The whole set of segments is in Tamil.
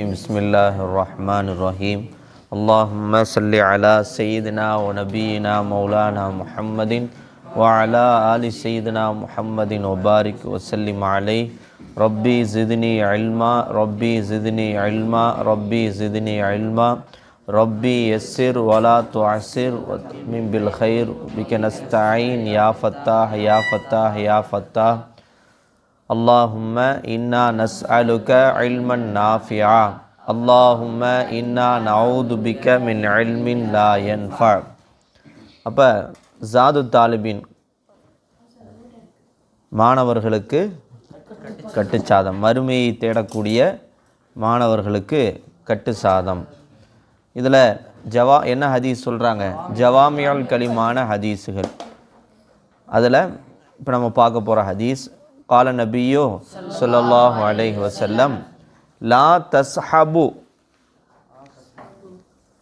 بسم الله الرحمن الرحيم اللهم صل على سيدنا ونبينا مولانا محمد وعلى آل سيدنا محمد وبارك وسلم عليه ربي زدني علما ربي زدني علما ربي زدني علما ربي يسر ولا تعسر وتمم بالخير بك نستعين يا فتاح يا فتاح يا فتاح اللهم إنا نسألك علما نافعا اللهم إنا نعوذ بك من علم لا ينفع. அப்போ ஜாது தாலிபின் மாணவர்களுக்கு கட்டுச்சாதம், மறுமையை தேடக்கூடிய மாணவர்களுக்கு கட்டு சாதம். இதில் என்ன ஹதீஸ் சொல்கிறாங்க? ஜவாமியால் கலிமான ஹதீஸுகள். அதில் இப்போ நம்ம பார்க்க போகிற ஹதீஸ், கால நபியோ ஸல்லல்லாஹு அலைஹி வஸல்லம் லா தஸ்ஹபு,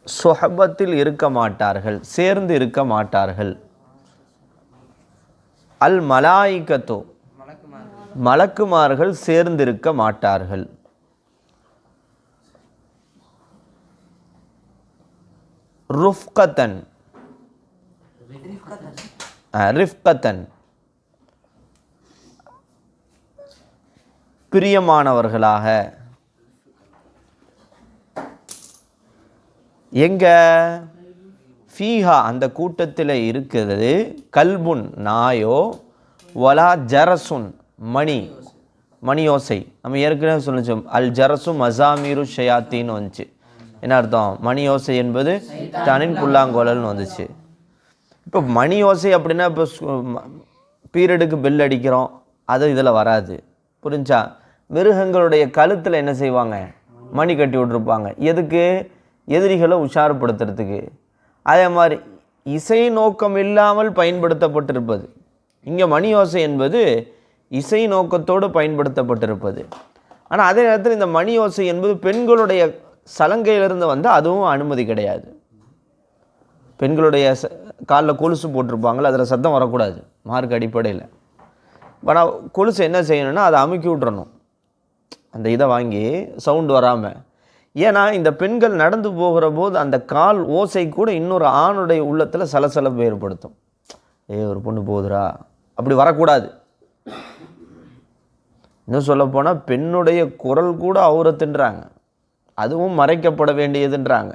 சுஹபத்தில் இருக்க மாட்டார்கள், சேர்ந்து இருக்க மாட்டார்கள். அல் மலாயிகத்து, மலக்குமார்கள் சேர்ந்திருக்க மாட்டார்கள். ருஃப்கத்தன், ரிஃப்கத்தன் பிரியமானவர்களாக. எங்க? ஃபீஹா, அந்த கூட்டத்தில் இருக்கிறது, கல்புன் நாயோ, வலா ஜரசுன் மணியோசை. நம்ம ஏற்கனவே சொல்லிச்சோம், அல் ஜரசு மசாமீரு ஷயாத்தின்னு வந்துச்சு. என்ன அர்த்தம்? மணியோசை என்பது தனின் புல்லாங்கோலல்னு வந்துச்சு. இப்போ மணியோசை அப்படின்னா இப்போ பீரியடுக்கு பெல் அடிக்கிறோம், அது இதில் வராது. புரிஞ்சா? மிருகங்களுடைய கழுத்தில் என்ன செய்வாங்க? மணி கட்டி விட்ருப்பாங்க. எதுக்கு? எதிரிகளை உஷார்படுத்துறதுக்கு. அதே மாதிரி இசை நோக்கம் இல்லாமல் பயன்படுத்தப்பட்டிருப்பது. இங்கே மணி ஓசை என்பது இசை நோக்கத்தோடு பயன்படுத்தப்பட்டிருப்பது. ஆனால் அதே நேரத்தில் இந்த மணி ஓசை என்பது பெண்களுடைய சலங்கையிலிருந்து வந்து அதுவும் அனுமதி கிடையாது. பெண்களுடைய காலில் கொலுசு போட்டிருப்பாங்கள, அதில் சத்தம் வரக்கூடாது மார்க் அடிப்படையில். ஆனால் கொலுசு என்ன செய்யணும்னா அதை அமுக்கி விட்றணும், அந்த இதை வாங்கி சவுண்டு வராமல். ஏன்னா இந்த பெண்கள் நடந்து போகிற போது அந்த கால் ஓசை கூட இன்னொரு ஆணுடைய உள்ளத்தில் சலசலப்பு ஏற்படுத்தும். ஒரு பொண்ணு போகுதுரா, அப்படி வரக்கூடாது. இன்னும் சொல்லப்போனால் பெண்ணுடைய குரல் கூட அவுரத்துன்றாங்க, அதுவும் மறைக்கப்பட வேண்டியதுன்றாங்க.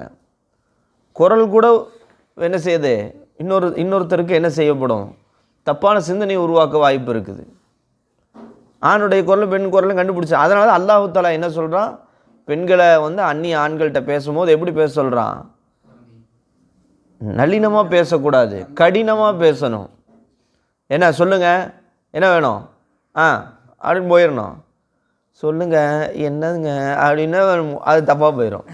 குரல் கூட என்ன செய்யுது? இன்னொருத்தருக்கு என்ன செய்யப்படும்? தப்பான சிந்தனை உருவாக்க வாய்ப்பு இருக்குது. ஆணுடைய குரலும் பெண் குரலும் கண்டுபிடிச்சா. அதனால அல்லாஹ் தஆலா என்ன சொல்கிறான்? பெண்களை வந்து அந்நிய ஆண்கள்கிட்ட பேசும்போது எப்படி பேச சொல்கிறான்? நளினமாக பேசக்கூடாது, கடினமாக பேசணும். என்ன சொல்லுங்க, என்ன வேணும் அப்படின்னு போயிடணும். சொல்லுங்க என்னதுங்க அப்படின்னா அது தப்பாக போயிடும்.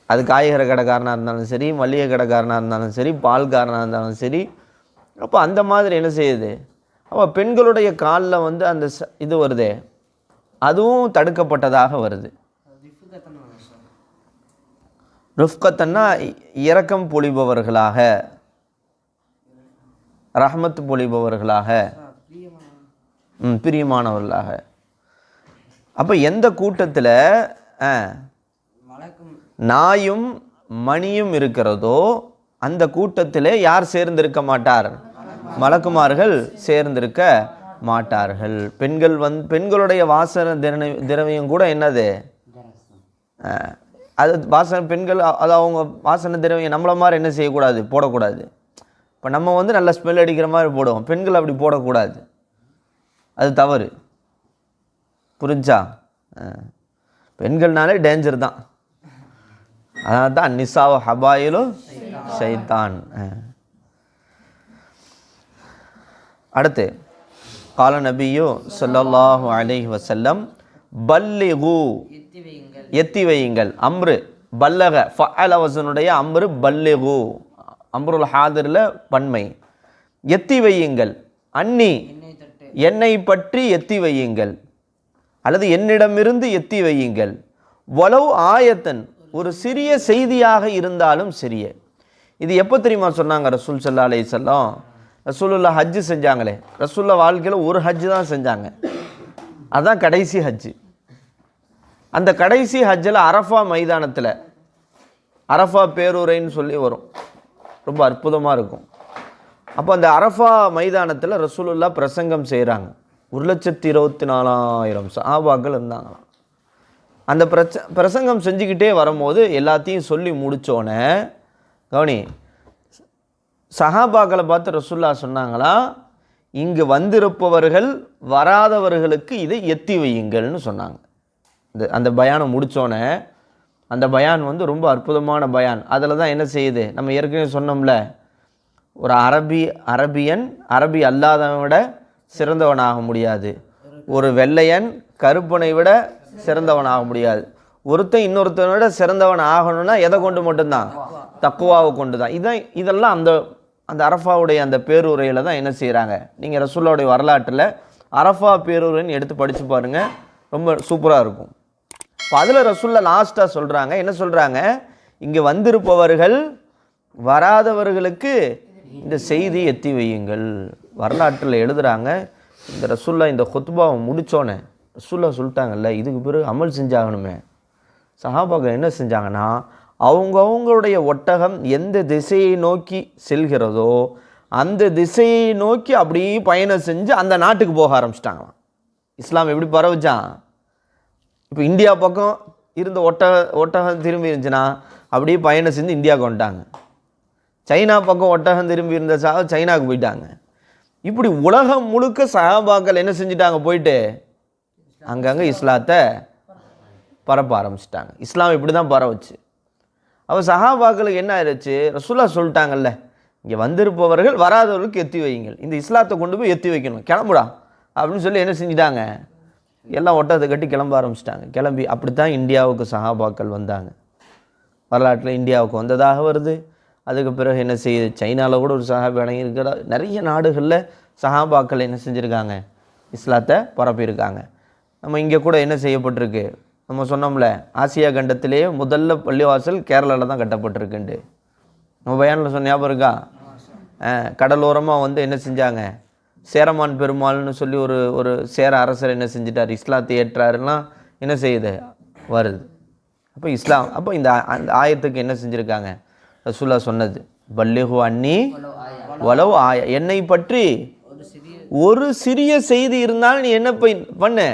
அது காய்கறி கடைக்காரனாக இருந்தாலும் சரி, மளிகை கடைக்காரனாக இருந்தாலும் சரி, பால்காரனாக இருந்தாலும் சரி. அப்போ அந்த மாதிரி என்ன செய்யுது? அப்போ பெண்களுடைய காலில் வந்து அந்த இது வருதே, அதுவும் தடுக்கப்பட்டதாக வருது. ருஃப்கத்தன்னா இரக்கம் பொழிபவர்களாக, ரஹ்மத் பொழிபவர்களாக, பிரியமானவர்களாக. அப்போ எந்த கூட்டத்தில் நாயும் மணியும் இருக்கிறதோ அந்த கூட்டத்திலே யார் சேர்ந்திருக்க மாட்டார்? மலக்குமார்கள் சேர்ந்திருக்க மாட்டார்கள். பெண்களுடைய வாசனை திரவியம் கூட என்னது? அது வாசனை பெண்கள், அது அவங்க வாசனை திரவியம் நம்மள மாதிரி என்ன செய்யக்கூடாது? போடக்கூடாது. இப்போ நம்ம வந்து நல்ல ஸ்மெல் அடிக்கிற மாதிரி போடுவோம், பெண்கள் அப்படி போடக்கூடாது, அது தவறு. புரிஞ்சா? பெண்கள்னாலே டேஞ்சர் தான். அதனால தான் நிசாவ ஹபாயிலு ஷைத்தான். அடுத்து கால நபியோ ஸல்லல்லாஹு அலைஹி வஸல்லம் பல்லிகு, எத்தி வையுங்கள். அம்ரு பல்லக ஃபஅல வஸனுடைய அம்ரு பல்லிகு, அம்ருல் ஹாதிரில் பன்மை. எத்தி வையுங்கள். அன்னி, என்னை பற்றி எத்தி வையுங்கள், அல்லது என்னிடமிருந்து எத்தி வையுங்கள். வலவ் ஆயத்தன், ஒரு சிறிய செய்தியாக இருந்தாலும் சிறிய. இது எப்போ தெரியுமா சொன்னாங்க? ரசூல் ஸல்லல்லாஹு அலைஹி வஸல்லம் ரசூலுல்லாஹ் ஹஜ்ஜு செஞ்சாங்களே, ரசூலுல்லாஹ் வாழ்க்கையில் ஒரு ஹஜ்ஜு தான் செஞ்சாங்க, அதுதான் கடைசி ஹஜ்ஜு. அந்த கடைசி ஹஜ்ஜில் அரஃபா மைதானத்தில் அரஃபா பேருரைன்னு சொல்லி வரும், ரொம்ப அற்புதமாக இருக்கும். அப்போ அந்த அரஃபா மைதானத்தில் ரசூலுல்லாஹ் பிரசங்கம் செய்கிறாங்க. 1,24,000 சஹாபாக்கள் இருந்தாங்களாம். அந்த பிரசங்கம் செஞ்சுக்கிட்டே வரும்போது எல்லாத்தையும் சொல்லி முடித்தோடனே கவனி, சஹாபாக்களை பார்த்து ரசூலுல்லாஹ் சொன்னாங்களா, இங்கு வந்திருப்பவர்கள் வராதவர்களுக்கு இதை எத்தி வையுங்கள்னு சொன்னாங்க. அந்த பயானை முடித்தோடனே, அந்த பயான் ரொம்ப அற்புதமான பயான். அதில் தான் என்ன செய்யுது, நம்ம ஏற்கனவே சொன்னோம்ல, ஒரு அரபியன் அரபி அல்லாதவனை விட சிறந்தவனாக முடியாது, ஒரு வெள்ளையன் கருப்பனை விட சிறந்தவனாக முடியாது, ஒருத்தன் இன்னொருத்தனை விட சிறந்தவன் ஆகணும்னா எதை கொண்டு மட்டும்தான், தக்குவாவை கொண்டு தான். இதெல்லாம் அந்த அரஃபாவுடைய அந்த பேருரையில் தான் என்ன செய்கிறாங்க. நீங்கள் ரசூலுல்லாஹ்வுடைய வரலாற்றில் அரஃபா பேருரைன்னு எடுத்து படித்து பாருங்கள், ரொம்ப சூப்பராக இருக்கும். இப்போ அதில் ரசூலுல்லாஹ் லாஸ்ட்டாக சொல்கிறாங்க, என்ன சொல்கிறாங்க, இங்கே வந்திருப்பவர்கள் வராதவர்களுக்கு இந்த செய்தி எத்தி வையுங்கள். வரலாற்றில் எழுதுகிறாங்க, இந்த ரசூலுல்லாஹ் இந்த குத்பாவை முடித்தோன்னே ரசூலுல்லாஹ் சொல்லிட்டாங்கல்ல, இதுக்கு பிறகு அமல் செஞ்சாகணுமே. சஹாபாக்கள் என்ன செஞ்சாங்கன்னா, அவங்களுடைய ஒட்டகம் எந்த திசையை நோக்கி செல்கிறதோ அந்த திசையை நோக்கி அப்படியே பயணம் செஞ்சு அந்த நாட்டுக்கு போக ஆரம்பிச்சிட்டாங்களாம். இஸ்லாம் எப்படி பரவுச்சான், இப்போ இந்தியா பக்கம் இருந்த ஒட்டகம் திரும்பி இருந்துச்சுன்னா அப்படியே பயணம் செஞ்சு இந்தியாவுக்கு வந்துட்டாங்க. சைனா பக்கம் ஒட்டகம் திரும்பி இருந்த சைனாவுக்கு போயிட்டாங்க. இப்படி உலகம் முழுக்க சஹாபாக்கள் என்ன செஞ்சுட்டாங்க, போயிட்டு அங்கங்கே இஸ்லாத்தை பரப்ப ஆரம்பிச்சிட்டாங்க. இஸ்லாம் இப்படி தான் பரவுச்சு. அப்போ சஹாபாக்களுக்கு என்ன ஆயிடுச்சு, ரசூலுல்லாஹ் சொல்லிட்டாங்கல்ல, இங்கே வந்திருப்பவர்கள் வராதவர்களுக்கு எத்தி வையுங்கள், இந்த இஸ்லாத்தை கொண்டு போய் எத்தி வைக்கணும், கிளம்புடா அப்படின்னு சொல்லி என்ன செஞ்சிட்டாங்க, எல்லாம் ஒட்டத்தை கட்டி கிளம்ப ஆரம்பிச்சிட்டாங்க. கிளம்பி அப்படி தான் இந்தியாவுக்கு சஹாபாக்கள் வந்தாங்க. வரலாற்றில் இந்தியாவுக்கு வந்ததாக வருது. அதுக்கு பிறகு என்ன செய்யுது, சைனாவில் கூட ஒரு சஹாபி அடங்கி இருக்கிற, நிறைய நாடுகளில் சஹாபாக்கள் என்ன செஞ்சுருக்காங்க, இஸ்லாத்தை பரப்பியிருக்காங்க. நம்ம இங்கே கூட என்ன செய்யப்பட்டிருக்கு, நம்ம சொன்னோம்ல, ஆசியா கண்டத்திலேயே முதல்ல பள்ளிவாசல் கேரளாவில் தான் கட்டப்பட்டிருக்குண்டு நம்ம பயானில் சொன்ன ஞாபகம் இருக்கா. கடலோரமாக என்ன செஞ்சாங்க, சேரமான் பெருமாள்னு சொல்லி ஒரு சேர அரசர் என்ன செஞ்சிட்டார், இஸ்லாத்தை ஏற்றாருன்னா என்ன செய்யுது வருது. அப்போ இஸ்லாம், அப்போ இந்த ஆயத்துக்கு என்ன செஞ்சுருக்காங்க, ரசூலுல்லாஹ் சொன்னது, பல்லிகு அன்னி வலவ் ஆய, என்னை பற்றி ஒரு சிறிய செய்தி இருந்தாலும் நீ என்ன பண்ணு,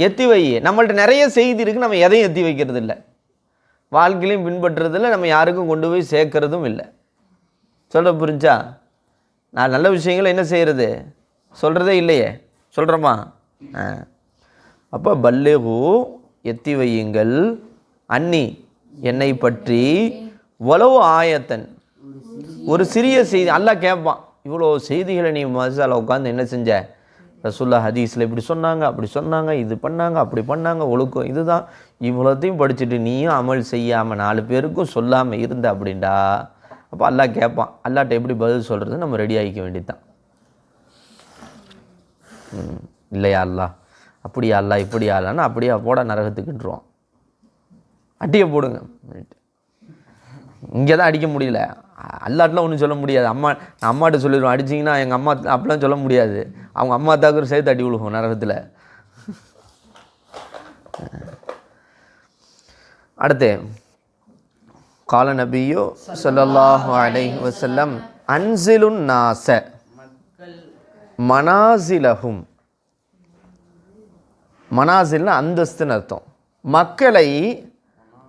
எத்தி வை. நம்மள்ட்ட நிறைய செய்தி இருக்குது, நம்ம எதையும் எத்தி வைக்கிறது இல்லை, வாழ்க்கையிலையும் பின்பற்றுறதில்லை, நம்ம யாருக்கும் கொண்டு போய் சேர்க்கறதும் இல்லை. சொல்கிற புரிஞ்சா, நான் நல்ல விஷயங்களை என்ன செய்கிறது, சொல்கிறதே இல்லையே, சொல்கிறோமா. அப்போ பல்லிகு எத்தி வையுங்கள், அன்னி என்னை பற்றி, வலவு ஆயத்தன் ஒரு சிறிய செய்தி. அல்லாஹ் கேட்பான், இவ்வளோ செய்திகளை நீ மசாலா உட்காந்து என்ன செஞ்ச, ரசூலுல்லாஹ் ஹதீஸில் இப்படி சொன்னாங்க, அப்படி சொன்னாங்க, இது பண்ணாங்க, அப்படி பண்ணாங்க, ஒழுக்கம் இதுதான், இவ்வளோத்தையும் படிச்சுட்டு நீயும் அமல் செய்யாமல் 4 பேருக்கும் சொல்லாமல் இருந்த அப்படின்டா. அப்போ அல்லாஹ் கேட்பான், அல்லாட்ட எப்படி பதில் சொல்கிறது, நம்ம ரெடி ஆகிக்க வேண்டியதுதான். இல்லையா அல்லாஹ், அப்படியா அல்லாஹ், இப்படியா அல்லான்னு அப்படியே போட நரகத்துக்குன்றுவான், அட்டியை போடுங்க. இங்கே தான் அடிக்க முடியல, அல்லாட்டெலாம் ஒன்றும் சொல்ல முடியாது. அம்மாட்ட சொல்லிடுவோம், அடிச்சிங்கன்னா எங்கள் அம்மா அப்படிலாம் சொல்ல முடியாது, அவங்க அம்மா தாக்குற சேர்த்து அடி விழுகும் நரகத்தில். அடுத்து கால நபியோ ஸல்லல்லாஹு அலைஹி வஸல்லம் அன்சிலுன் நாஸ மனாசிலஹும், மனாசில்னா அந்தஸ்துன்னு அர்த்தம். மக்களை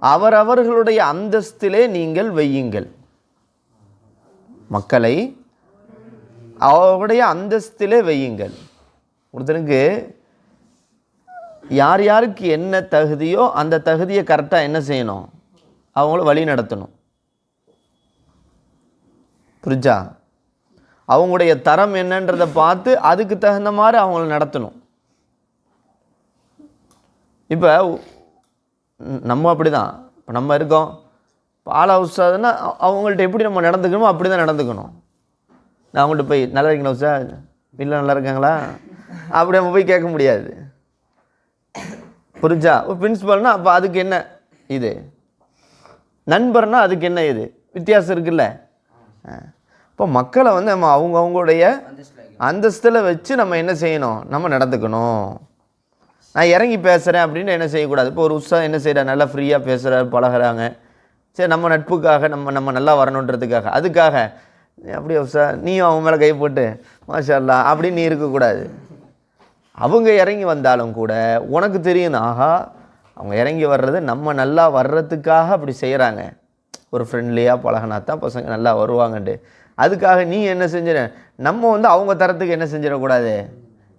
அவரவர்களுடைய அந்தஸ்திலே நீங்கள் வையுங்கள், மக்களை அவருடைய அந்தஸ்திலே வையுங்கள். ஒருத்தனுக்கு யார் யாருக்கு என்ன தகுதியோ அந்த தகுதியை கரெக்டாக என்ன செய்யணும், அவங்கள வழி நடத்தணும். புரிஞ்சா, அவங்களுடைய தரம் என்னன்றதை பார்த்து அதுக்கு தகுந்த மாதிரி அவங்கள நடத்தணும். இப்போ நம்ம அப்படி தான், இப்போ நம்ம இருக்கோம், பால் ஹவுஸாதுன்னா அவங்கள்ட்ட எப்படி நம்ம நடந்துக்கணுமோ அப்படி தான் நடந்துக்கணும். நான் அவங்கள்ட்ட போய் நல்லா இருக்கணும் சார், வீட்டில் நல்லா இருக்காங்களா அப்படி நம்ம போய் கேட்க முடியாது. புரிஞ்சா, ஒரு பிரின்ஸிபல்னால் அப்போ அதுக்கு என்ன இது, நண்பர்னால் அதுக்கு என்ன இது, வித்தியாசம் இருக்குல்ல. இப்போ மக்களை நம்ம அவங்களுடைய அந்தஸ்தில் வச்சு நம்ம என்ன செய்யணும், நம்ம நடந்துக்கணும். நான் இறங்கி பேசுகிறேன் அப்படின்னு என்ன செய்யக்கூடாது. இப்போ ஒரு உஸ்தாத் என்ன செய்கிறார், நல்லா ஃப்ரீயாக பேசுகிறார், பழகிறாங்க, சரி நம்ம நட்புக்காக நம்ம நல்லா வரணுன்றதுக்காக, அதுக்காக அப்படியே உஸ்தாத் நீயும் அவங்க மேலே கை போட்டு மாஷா அல்லாஹ் அப்படின்னு நீ இருக்கக்கூடாது. அவங்க இறங்கி வந்தாலும் கூட உனக்கு தெரியும், ஆஹா அவங்க இறங்கி வர்றது நம்ம நல்லா வர்றதுக்காக அப்படி செய்கிறாங்க, ஒரு ஃப்ரெண்ட்லியாக பழகினா தான் பசங்க நல்லா வருவாங்கன்ட்டு. அதுக்காக நீ என்ன செஞ்சிட, நம்ம அவங்க தரத்துக்கு என்ன செஞ்சிடக்கூடாது,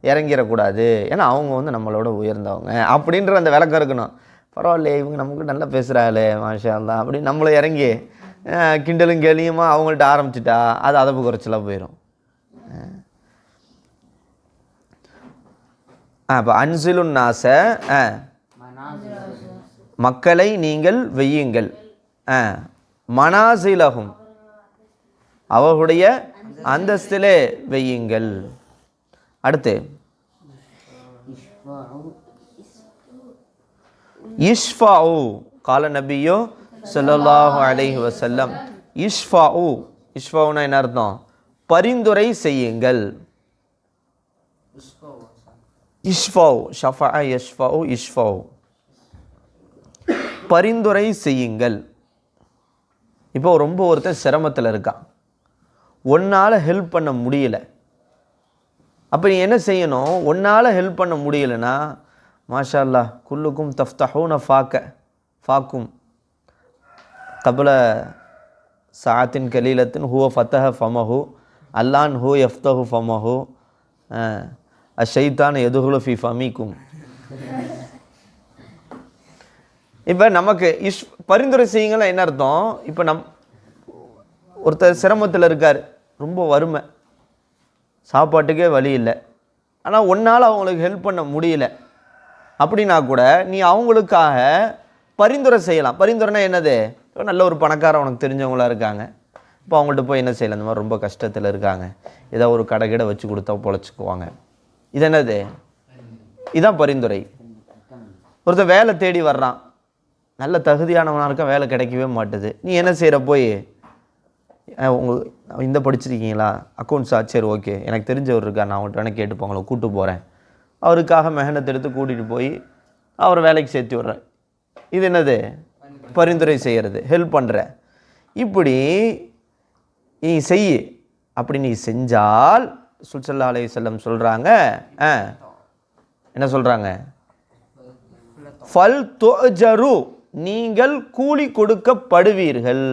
இறங்கிடக்கூடாது. ஏன்னா அவங்க நம்மளோட உயர்ந்தவங்க அப்படின்ற அந்த விளக்கம் இருக்கணும். பரவாயில்லையே இவங்க நமக்கு நல்லா பேசுகிறாங்களே மாஷா அல்லாஹ் அப்படின்னு நம்மளை இறங்கி கிண்டலும் கேலியுமா அவங்கள்ட்ட ஆரம்பிச்சிட்டா அது அதப்பு குறைச்சலாக போயிடும். இப்போ அன்சிலுன் நாச மக்களை நீங்கள் வெய்யுங்கள், மனாசிலகும் அவர்களுடைய அந்தஸ்திலே வெய்யுங்கள். அடுத்து இஷ்ஃபாஉ கால நபியோ ஸல்லல்லாஹு அலைஹி வஸல்லம். இஷ்ஃபாஉ, இஷ்ஃபாஉனா என்ன அர்த்தம், பரிந்துரை செய்யுங்கள். இஷ்ஃபாஉ ஷஃபஅ யஷ்ஃபாஉ இஷ்ஃபாஉ பரிந்துரை செய்யுங்கள். இப்போ ரொம்ப ஒருத்தர் சிரமத்தில் இருக்கான், ஒன்னால் ஹெல்ப் பண்ண முடியல. அப்போ நீ என்ன செய்யணும், ஒன்னால் ஹெல்ப் பண்ண முடியலைன்னா மாஷா அல்லாஹ் குல்லுக்கும் தஃப்தஹூன ஃபாக்கும் கபல சாத்தின் கலீலத்தின் ஹுவ ஃபத்தஹ ஃபமஹு அல்லான் ஹூ யஃப்தஹு ஃபமஹு அஷைத்தான் எதுகுலு ஃபி ஃபமிக்கும். இப்போ நமக்கு பரிந்துரை செய்யுங்களா என்ன அர்த்தம், இப்போ ஒருத்தர் சிரமத்தில் இருக்கார், ரொம்ப வறுமை, சாப்பாட்டுக்கே வழி இல்லை, ஆனால் ஒன்றால் அவங்களுக்கு ஹெல்ப் பண்ண முடியல அப்படின்னா கூட நீ அவங்களுக்காக பரிந்துரை செய்யலாம். பரிந்துரைனா என்னது, நல்ல ஒரு பணக்காரன் உனக்கு தெரிஞ்சவங்களா இருக்காங்க, இப்போ அவங்கள்ட்ட போய் என்ன செய்யலாம், இந்த மாதிரி ரொம்ப கஷ்டத்தில் இருக்காங்க, ஏதோ ஒரு கடை வச்சு கொடுத்தா பொழைச்சிக்குவாங்க, இது என்னது, இதுதான் பரிந்துரை. ஒருத்தர் வேலை தேடி வர்றான், நல்ல தகுதியானவனாக இருக்க, வேலை கிடைக்கவே மாட்டுது, நீ என்ன செய்கிற, போய் இந்த படிச்சிருக்கீங்களா, அக்கௌண்ட்ஸா, சரி ஓகே எனக்கு தெரிஞ்சவர் இருக்கா, நான் அவங்கள்ட்ட வேணால் கேட்டு போங்களோ, கூப்பிட்டு போகிறேன், அவருக்காக மெஹனத் எடுத்து கூட்டிகிட்டு போய் அவரை வேலைக்கு சேர்த்து விட்றேன், இது என்னது, பரிந்துரை செய்கிறது, ஹெல்ப் பண்ணுற. இப்படி நீ செய், அப்படி நீ செஞ்சால் ஸல்லல்லாஹு அலைஹி வஸல்லம் சொல்கிறாங்க, என்ன சொல்கிறாங்க, ஃபல் துஅஜரு நீங்கள் கூலி கொடுக்கப்படுவீர்கள்,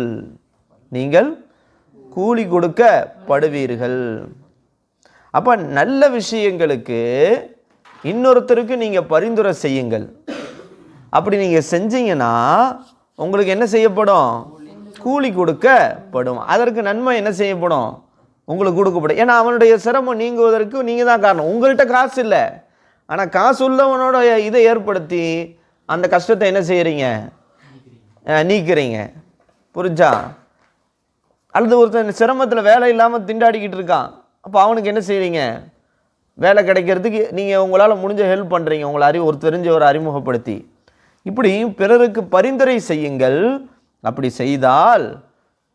நீங்கள் கூலி கொடுக்கப்படுவீர்கள். அப்போ நல்ல விஷயங்களுக்கு இன்னொருத்தருக்கு நீங்கள் பரிந்துரை செய்யுங்கள். அப்படி நீங்கள் செஞ்சீங்கன்னா உங்களுக்கு என்ன செய்யப்படும், கூலி கொடுக்கப்படும். அதற்கு நன்மை என்ன செய்யப்படும், உங்களுக்கு கொடுக்கப்படும். ஏன்னா அவனுடைய சிரமம் நீங்குவதற்கு நீங்கள் தான் காரணம். உங்கள்கிட்ட காசு இல்லை, ஆனால் காசு உள்ளவனோட இதை ஏற்படுத்தி அந்த கஷ்டத்தை என்ன செய்கிறீங்க, நீக்கிறீங்க. புரிஞ்சா? அல்லது ஒருத்தன் சிரமத்தில் வேலை இல்லாமல் திண்டாடிக்கிட்டு இருக்கான், அப்போ அவனுக்கு என்ன செய்கிறீங்க, வேலை கிடைக்கிறதுக்கு நீங்கள் உங்களால் முடிஞ்ச ஹெல்ப் பண்ணுறீங்க, உங்களை ஒரு தெரிஞ்சவரை அறிமுகப்படுத்தி. இப்படி பிறருக்கு பரிந்துரை செய்யுங்கள். அப்படி செய்தால்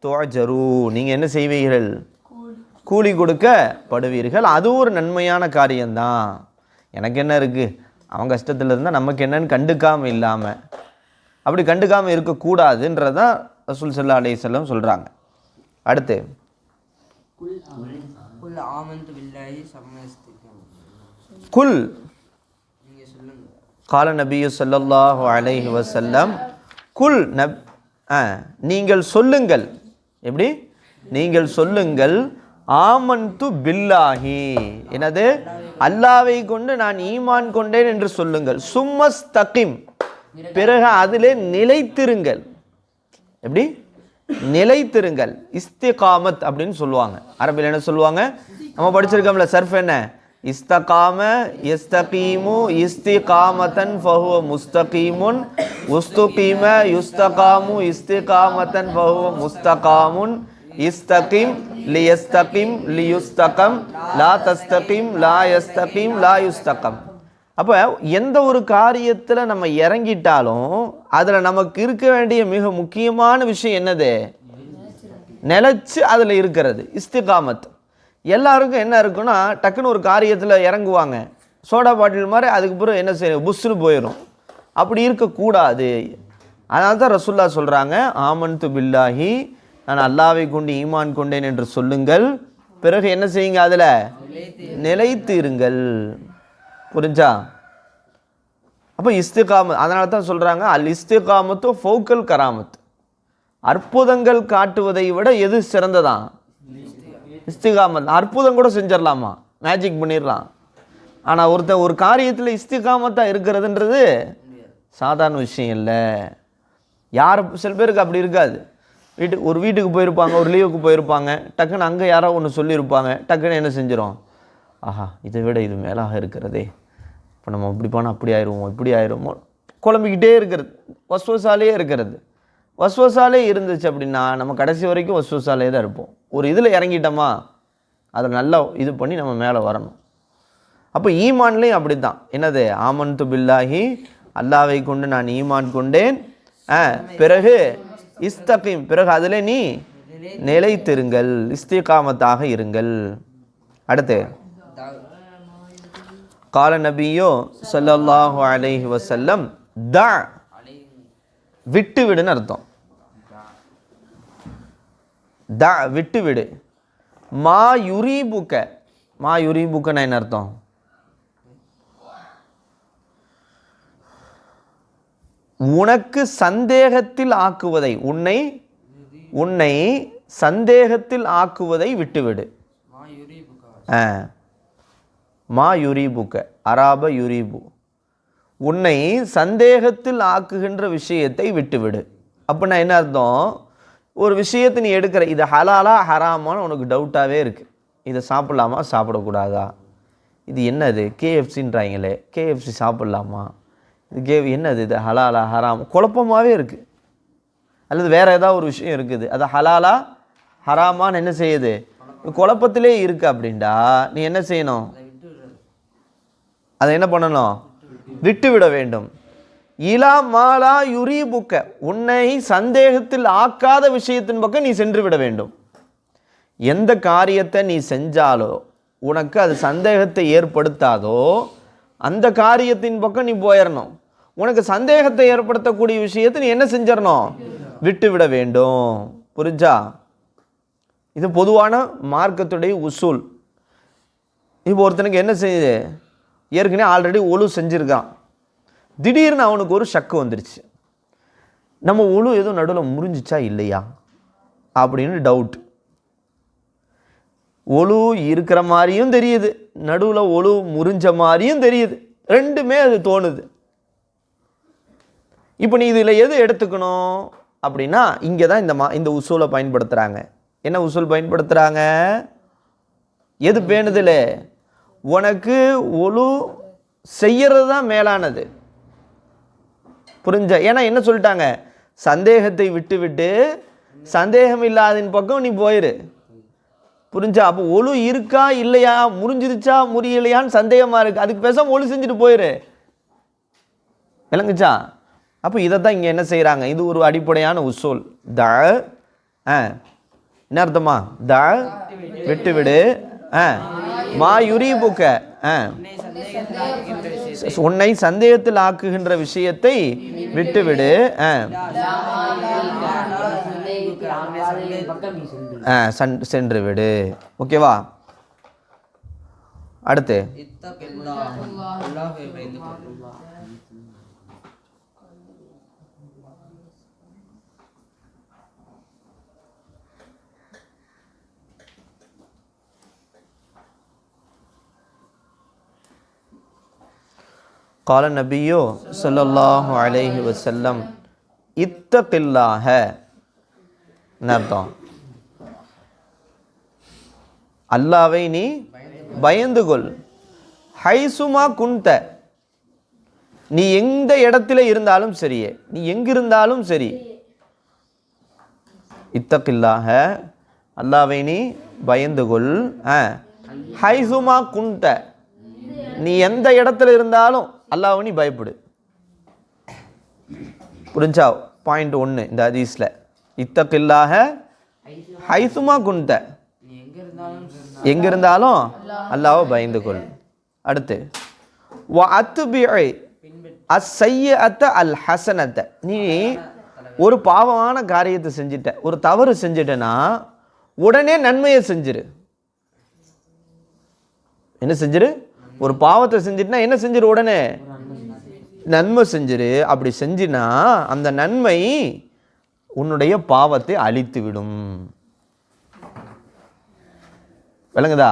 துஅஜரு நீங்கள் என்ன செய்வீர்கள், கூலி கொடுக்கப்படுவீர்கள். அது ஒரு நன்மையான காரியம்தான். எனக்கு என்ன இருக்குது, அவன் கஷ்டத்தில் இருந்தால் நமக்கு என்னன்னு கண்டுக்காமல் இல்லாமல், அப்படி கண்டுக்காமல் இருக்கக்கூடாதுன்றதான் ரசூல் ஸல்லல்லாஹு அலைஹி வஸல்லம் சொல்கிறாங்க. அடுத்து குல் கால நபியு ஸல்லல்லாஹு அலைஹி வஸல்லம் குல் நீங்கள் சொல்லுங்கள். எப்படி, நீங்கள் சொல்லுங்கள், ஆமன்து பில்லாஹி, என்னது, அல்லாவை கொண்டு நான் ஈமான் கொண்டேன் என்று சொல்லுங்கள். சும்மஸ்தகிம், பிறகு அதிலே நிலைத்திருங்கள். எப்படி, நிலைத்திருங்கள். இஸ்திகாமத் அப்படின்னு சொல்லுவாங்க. அரபியில் என்ன சொல்லுவாங்க, நம்ம படிச்சிருக்கோம்ல, சர்ஃப் என்ன, இஸ்தகாம யஸ்தகீமு இஸ்திகாமத்தன் ஃபஹுவ முஸ்தகீமுன் உஸ்துகீம யுஸ்தகாமு இஸ்திகாமத்தன் ஃபஹுவ முஸ்தகாமுன் இஸ்தகிம் லியஸ்தகிம் லியுஸ்தகம் லா தஸ்தகிம் லா யஸ்தகிம் லா யுஸ்தகம். அப்போ எந்த ஒரு காரியத்தில் நம்ம இறங்கிட்டாலும் அதில் நமக்கு இருக்க வேண்டிய மிக முக்கியமான விஷயம் என்னது, நிலைச்சு அதில் இருக்கிறது. இஸ்திகாமத். எல்லாருக்கும் என்ன இருக்குன்னா, டக்குன்னு ஒரு காரியத்தில் இறங்குவாங்க, சோடா பாட்டில் மாதிரி அதுக்கு பிறகு என்ன செய்யும், புஷ்ஷுன்னு போயிடும். அப்படி இருக்கக்கூடாது. அதனால தான் ரசூல்லா சொல்கிறாங்க, ஆமன்து பில்லாஹி, நான் அல்லாவை கொண்டு ஈமான் கொண்டேன் என்று சொல்லுங்கள், பிறகு என்ன செய்யுங்க, அதில் நிலைத்து இருங்கள். புரிஞ்சா? அப்போ இஸ்திகாமத், அதனால தான் சொல்கிறாங்க அல் இஸ்திகாமத்து ஃபௌக்கல் கராமத், அற்புதங்கள் காட்டுவதை விட எது சிறந்ததான்? இஸ்திகாமத். அற்புதம் கூட செஞ்சிடலாமா, மேஜிக் பண்ணிடலாம். ஆனால் ஒரு காரியத்தில் இஸ்திகாமத்தாக இருக்கிறதுன்றது சாதாரண விஷயம் இல்லை. சில பேருக்கு அப்படி இருக்காது. வீட்டுக்கு போயிருப்பாங்க, ஒரு லீவுக்கு போயிருப்பாங்க, டக்குன்னு அங்கே யாரோ ஒன்று சொல்லியிருப்பாங்க, டக்குன்னு என்ன செஞ்சிடும், ஆஹா இதை விட இது மேலாக இருக்கிறதே, இப்போ நம்ம இப்படி போனால் அப்படி ஆயிடுவோமோ, இப்படி ஆயிடுவோமோ, குழம்பிக்கிட்டே இருக்கிறது, வஸ்வசாலேயே இருக்கிறது. வஸ்வசாலே இருந்துச்சு அப்படின்னா நம்ம கடைசி வரைக்கும் வஸ்வசாலே தான் இருப்போம். ஒரு இதில் இறங்கிட்டோமா அதை நல்லா இது பண்ணி நம்ம மேலே வரணும். அப்போ ஈமான்லேயும் அப்படி தான். என்னது, ஆமன்து பில்லாஹி, அல்லாவை கொண்டு நான் ஈமான் கொண்டேன், பிறகு இஸ்தகீம், பிறகு அதில் நீ நிலைத்திருங்கள், இஸ்திகாமத்தாக இருங்கள். அடுத்து கால நபியோ ஸல்லல்லாஹு அலைஹி வஸல்லம், தா விட்டு விடுன்னு அர்த்தம். தா விட்டு விடு. மா யுரீபுக்க, மா யுரீபுக்கன்னா என்ன அர்த்தம்? உனக்கு சந்தேகத்தில் ஆக்குவதை, உன்னை சந்தேகத்தில் ஆக்குவதை விட்டுவிடு. மா யுரீபுக்க, அராப யுரீபு, உன்னை சந்தேகத்தில் ஆக்குகின்ற விஷயத்தை விட்டுவிடு. அப்படின்னா என்ன அர்த்தம்? ஒரு விஷயத்தை நீ எடுக்கிற, இது ஹலாலா ஹராமான்னு உனக்கு டவுட்டாகவே இருக்குது, இதை சாப்பிட்லாமா சாப்பிடக்கூடாதா, இது என்னது கேஎஃப்சின்றாங்களே, கேஎஃப்சி சாப்பிட்லாமா, இது என்னது, இது ஹலாலா ஹராம், குழப்பமாகவே இருக்குது. அல்லது வேறு ஏதாவது ஒரு விஷயம் இருக்குது, அது ஹலாலா ஹராமான்னு என்ன செய்யுது, குழப்பத்திலே இருக்குது அப்படின்டா நீ என்ன செய்யணும், அதை என்ன பண்ணணும், விட்டு விட வேண்டும். இலா மாலா யுரீபுக்க, உன்னை சந்தேகத்தில் ஆக்காத விஷயத்தின் பக்கம் நீ சென்று விட வேண்டும். எந்த காரியத்தை நீ செஞ்சாலோ உனக்கு அது சந்தேகத்தை ஏற்படுத்தாதோ அந்த காரியத்தின் பக்கம் நீ போயிடணும். உனக்கு சந்தேகத்தை ஏற்படுத்தக்கூடிய விஷயத்தை நீ என்ன செஞ்சிடணும், விட்டு விட வேண்டும். புரிஞ்சா? இது பொதுவான மார்க்கத்துடைய உசூல். இப்போ ஒருத்தனுக்கு என்ன செய்யுது, ஏற்கனவே ஆல்ரெடி ஒழு செஞ்சுருக்கான், திடீர்னு அவனுக்கு ஒரு ஷக்கு வந்துருச்சு, நம்ம ஒழு எதுவும் நடுவில் முறிஞ்சிச்சா இல்லையா அப்படின்னு டவுட். ஒழு இருக்கிற மாதிரியும் தெரியுது, நடுவில் ஒழு முறிஞ்ச மாதிரியும் தெரியுது, ரெண்டுமே அது தோணுது. இப்போ நீ இதில் எது எடுத்துக்கணும் அப்படின்னா, இங்கே தான் இந்த உசூலை பயன்படுத்துகிறாங்க. என்ன உசூல் பயன்படுத்துகிறாங்க? எது பேணுதில்ல, உனக்கு ஒழு செய்யறது தான் மேலானது. புரிஞ்ச? ஏன்னா என்ன சொல்லிட்டாங்க, சந்தேகத்தை விட்டு விட்டு சந்தேகம் இல்லாதின் பக்கம் நீ போயிரு. புரிஞ்சா? அப்போ ஒழு இருக்கா இல்லையா, முறிஞ்சிருச்சா முறியலையான்னு சந்தேகமாக இருக்குது, அதுக்கு பேசாம ஒழு செஞ்சுட்டு போயிரு. விளங்குச்சா? அப்போ இதை தான் இங்கே என்ன செய்கிறாங்க, இது ஒரு அடிப்படையான உசூல். த என்ன அர்த்தமா, த விட்டு விடு, மா யுரீபுக்க, உன்னை சந்தேகத்தில் ஆக்குகின்ற விஷயத்தை விட்டுவிடு, சென்று விடு. ஓகேவா? அடுத்து கால நபியோ ஸல்லல்லாஹு அலைஹி வஸல்லம், இத்தகில்லாஹ அர்த்தம், அல்லாவை நீ பயந்து கொள். ஹைசுமா குன்த, நீ எந்த இடத்துல இருந்தாலும் சரியே, நீ எங்கிருந்தாலும் சரி. இத்தகில்லாஹ, அல்லாவை நீ பயந்து கொள். ஹைசுமா குன்த, நீ எந்த இடத்துல இருந்தாலும் அல்லாஹ்வை நீ பயப்படு. புரிஞ்சா? பாயிண்ட் 1 இந்த ஹதீஸ்ல, இத்தகில்லாஹ ஹைசுமா குன்த, எங்க இருந்தாலும் அல்லாஹ்வை பயந்து கொள். அடுத்து வஅத்பிஇ அஸ்ஸய்யிஅத்த அல் ஹஸனத்த. நீ ஒரு பாவமான காரியத்தை செஞ்சிட்ட, ஒரு தவறு செஞ்சிட்டனா உடனே நன்மையை செஞ்சிரு. என்ன செஞ்சிரு? ஒரு பாவத்தை செஞ்சிட்டுனா என்ன செஞ்சிரு? உடனே நன்மை செஞ்சிரு. அப்படி செஞ்சினா அந்த நன்மை உன்னுடைய பாவத்தை அழித்து விடும். விளங்குதா?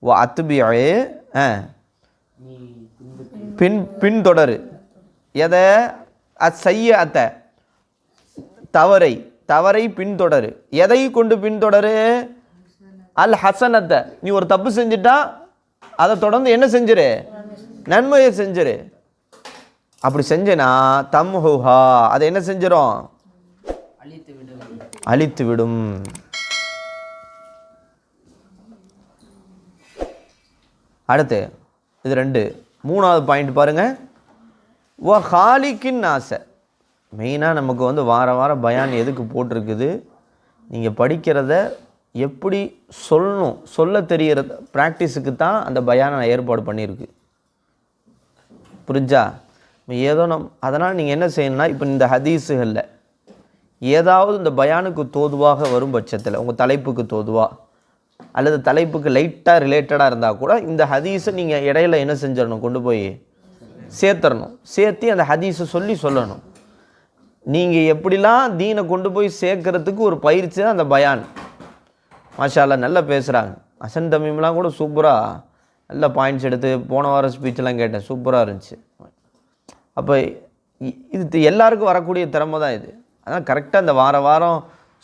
வஅத்பிஇ பின்தொடரு. எதை? அஸ்ஸய்யிஅத்த தவறை பின்தொடரு. எதை கொண்டு பின்தொடரு? அல் ஹசனத்தை. நீ ஒரு தப்பு செஞ்சுட்டா அதை தொடர்ந்து என்ன செஞ்சிரு? நன்மையை செஞ்சிரு. அப்படி செஞ்சனா தம்ஹுஹா, அதை என்ன செஞ்சிரும்? அழித்து விடும். அடுத்து இது 2. 3வது பாயிண்ட் பாருங்க. வ ஹாலிக்கின் நாச. மெயினாக நமக்கு வார வாரம் பயான் எதுக்கு போட்டிருக்குது? நீங்கள் படிக்கிறத எப்படி சொல்லணும், சொல்ல தெரிகிறது ப்ராக்டிஸுக்கு தான் அந்த பயானை ஏற்பாடு பண்ணியிருக்கு. புரிஞ்சா? ஏதோ அதனால் நீங்கள் என்ன செய்யணும்னா, இப்போ இந்த ஹதீஸுகளில் ஏதாவது இந்த பயானுக்கு தோதுவாக வரும் பட்சத்தில், உங்கள் தலைப்புக்கு தோதுவா அல்லது தலைப்புக்கு லைட்டாக ரிலேட்டடாக இருந்தால் கூட இந்த ஹதீஸை நீங்கள் இடையில என்ன செஞ்சிடணும்? கொண்டு போய் சேர்த்துடணும். சேர்த்து அந்த ஹதீஸை சொல்லணும். நீங்கள் எப்படிலாம் தீனை கொண்டு போய் சேர்க்கறதுக்கு ஒரு பயிற்சி தான் அந்த பயான். மாஷா அல்லாஹ் நல்லா பேசுகிறாங்க. ஹசன் தமீம்லாம் கூட சூப்பராக நல்ல பாயிண்ட்ஸ் எடுத்து போன வாரம் ஸ்பீச்செல்லாம் கேட்டேன், சூப்பராக இருந்துச்சு. அப்போ இது எல்லாருக்கும் வரக்கூடிய திறமை தான் இது. அதனால் கரெக்டாக இந்த வாரம்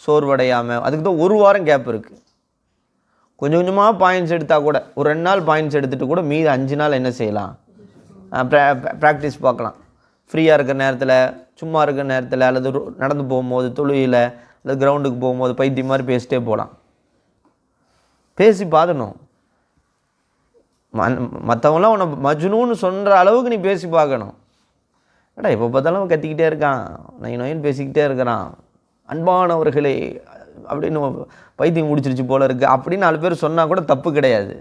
சோர்வடையாமல், அதுக்கு தான் ஒரு வாரம் கேப் இருக்குது. கொஞ்சம் கொஞ்சமாக பாயிண்ட்ஸ் எடுத்தால் கூட ஒரு 2 நாள் பாயிண்ட்ஸ் எடுத்துகிட்டு கூட மீது 5 நாள் என்ன செய்யலாம்? ப்ராக்டிஸ் பார்க்கலாம். ஃப்ரீயாக இருக்கிற நேரத்தில், சும்மா இருக்கிற நேரத்தில், அல்லது நடந்து போகும்போது, தொழுகையில், அல்லது கிரவுண்டுக்கு போகும்போது பைத்தியம் மாதிரி பேசிட்டே போகலாம். பேசி பார்க்கணும். மற்றவங்களாம் உன்னை மஜ்னூன்னு சொல்கிற அளவுக்கு நீ பேசி பார்க்கணும். ஏடா எப்போ பார்த்தாலும் கத்திக்கிட்டே இருக்கான், நொயின்னு பேசிக்கிட்டே இருக்கிறான், அன்பானவர்களே அப்படின்னு பைத்தியம் முடிச்சிருச்சு போல இருக்குது அப்படின்னு 4 பேர் சொன்னால் கூட தப்பு கிடையாது.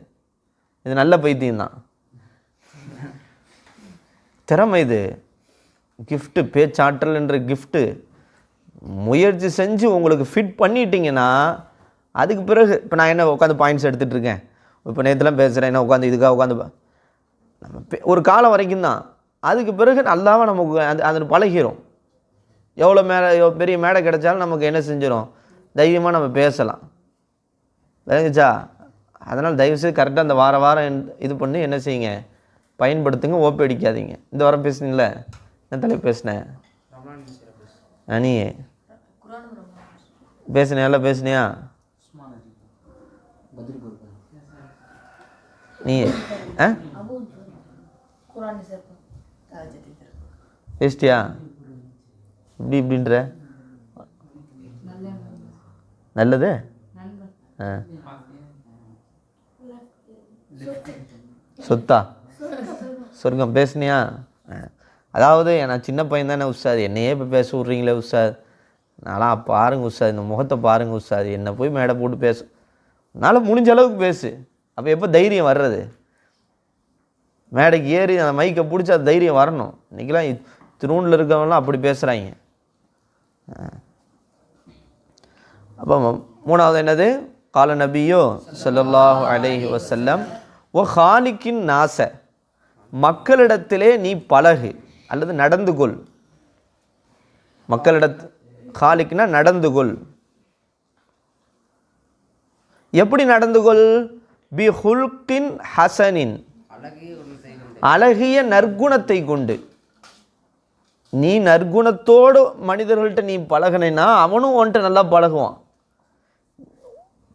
இது நல்ல பைத்தியம்தான். திறமை இது. கிஃப்ட்டு, பேச்சாற்றல் என்ற கிஃப்ட்டு முயற்சி செஞ்சு உங்களுக்கு ஃபிட் பண்ணிட்டீங்கன்னா அதுக்கு பிறகு இப்போ நான் என்ன உட்காந்து பாயிண்ட்ஸ் எடுத்துகிட்டு இருக்கேன், இப்போ நேற்றுலாம் பேசுகிறேன், என்ன உட்காந்து இதுக்காக உட்காந்து நம்ம ஒரு காலம் வரைக்கும் தான். அதுக்கு பிறகு நல்லாவா நமக்கு அது பழகிரும். எவ்வளோ பெரிய மேடை கிடைச்சாலும் நமக்கு என்ன செஞ்சிடும்? தைரியமாக நம்ம பேசலாம். விளங்குச்சா? அதனால் தயவுசெய்து கரெக்டாக அந்த வாரம் இது பண்ணி என்ன செய்யுங்க? பயன்படுத்துங்க. ஓப்பி அடிக்காதீங்க. இந்த வாரம் பேசுனீங்களே, என்ன தலைப்பு பேசினேன்? நீ பேசுனே, எல்லாம் பேசுனியா? நீ பேசிட்டியா? இப்படின்ற நல்லது. சொத்தா சொர்க்கம் பேசுனியா? அதாவது நான் சின்ன பையன் தானே உஸ்தாது, என்னையே இப்போ பேச விட்றீங்களே உஸ்தாது. நான்லாம் பாருங்க உஸ்தாது, இந்த முகத்தை பாருங்க உஸ்தாது, என்னை போய் மேடை போட்டு பேசு. அதனால் முடிஞ்ச அளவுக்கு பேசு. அப்போ எப்போ தைரியம் வர்றது? மேடைக்கு ஏறி அந்த மைக்கை பிடிச்சி அது தைரியம் வரணும். இன்றைக்கெலாம் திருவூரில் இருக்கவங்களாம் அப்படி பேசுகிறாங்க. அப்போ 3வது என்னது? கால நபியோ ஸல்லல்லாஹு அலைஹி வஸல்லம் ஓ ஹாலிக்கின் நாச, மக்களிடத்திலே நீ பழகு அல்லது நடந்து கொள். ஹாலிக்னா நடந்து கொள். எப்படி நடந்து கொள்? பி ஹுல்கின் ஹசனின், அழகிய நற்குணத்தை கொண்டு. நீ நற்குணத்தோடு மனிதர்கள்ட்ட நீ பழகினா அவனும் உன்கிட்ட நல்லா பழகுவான்.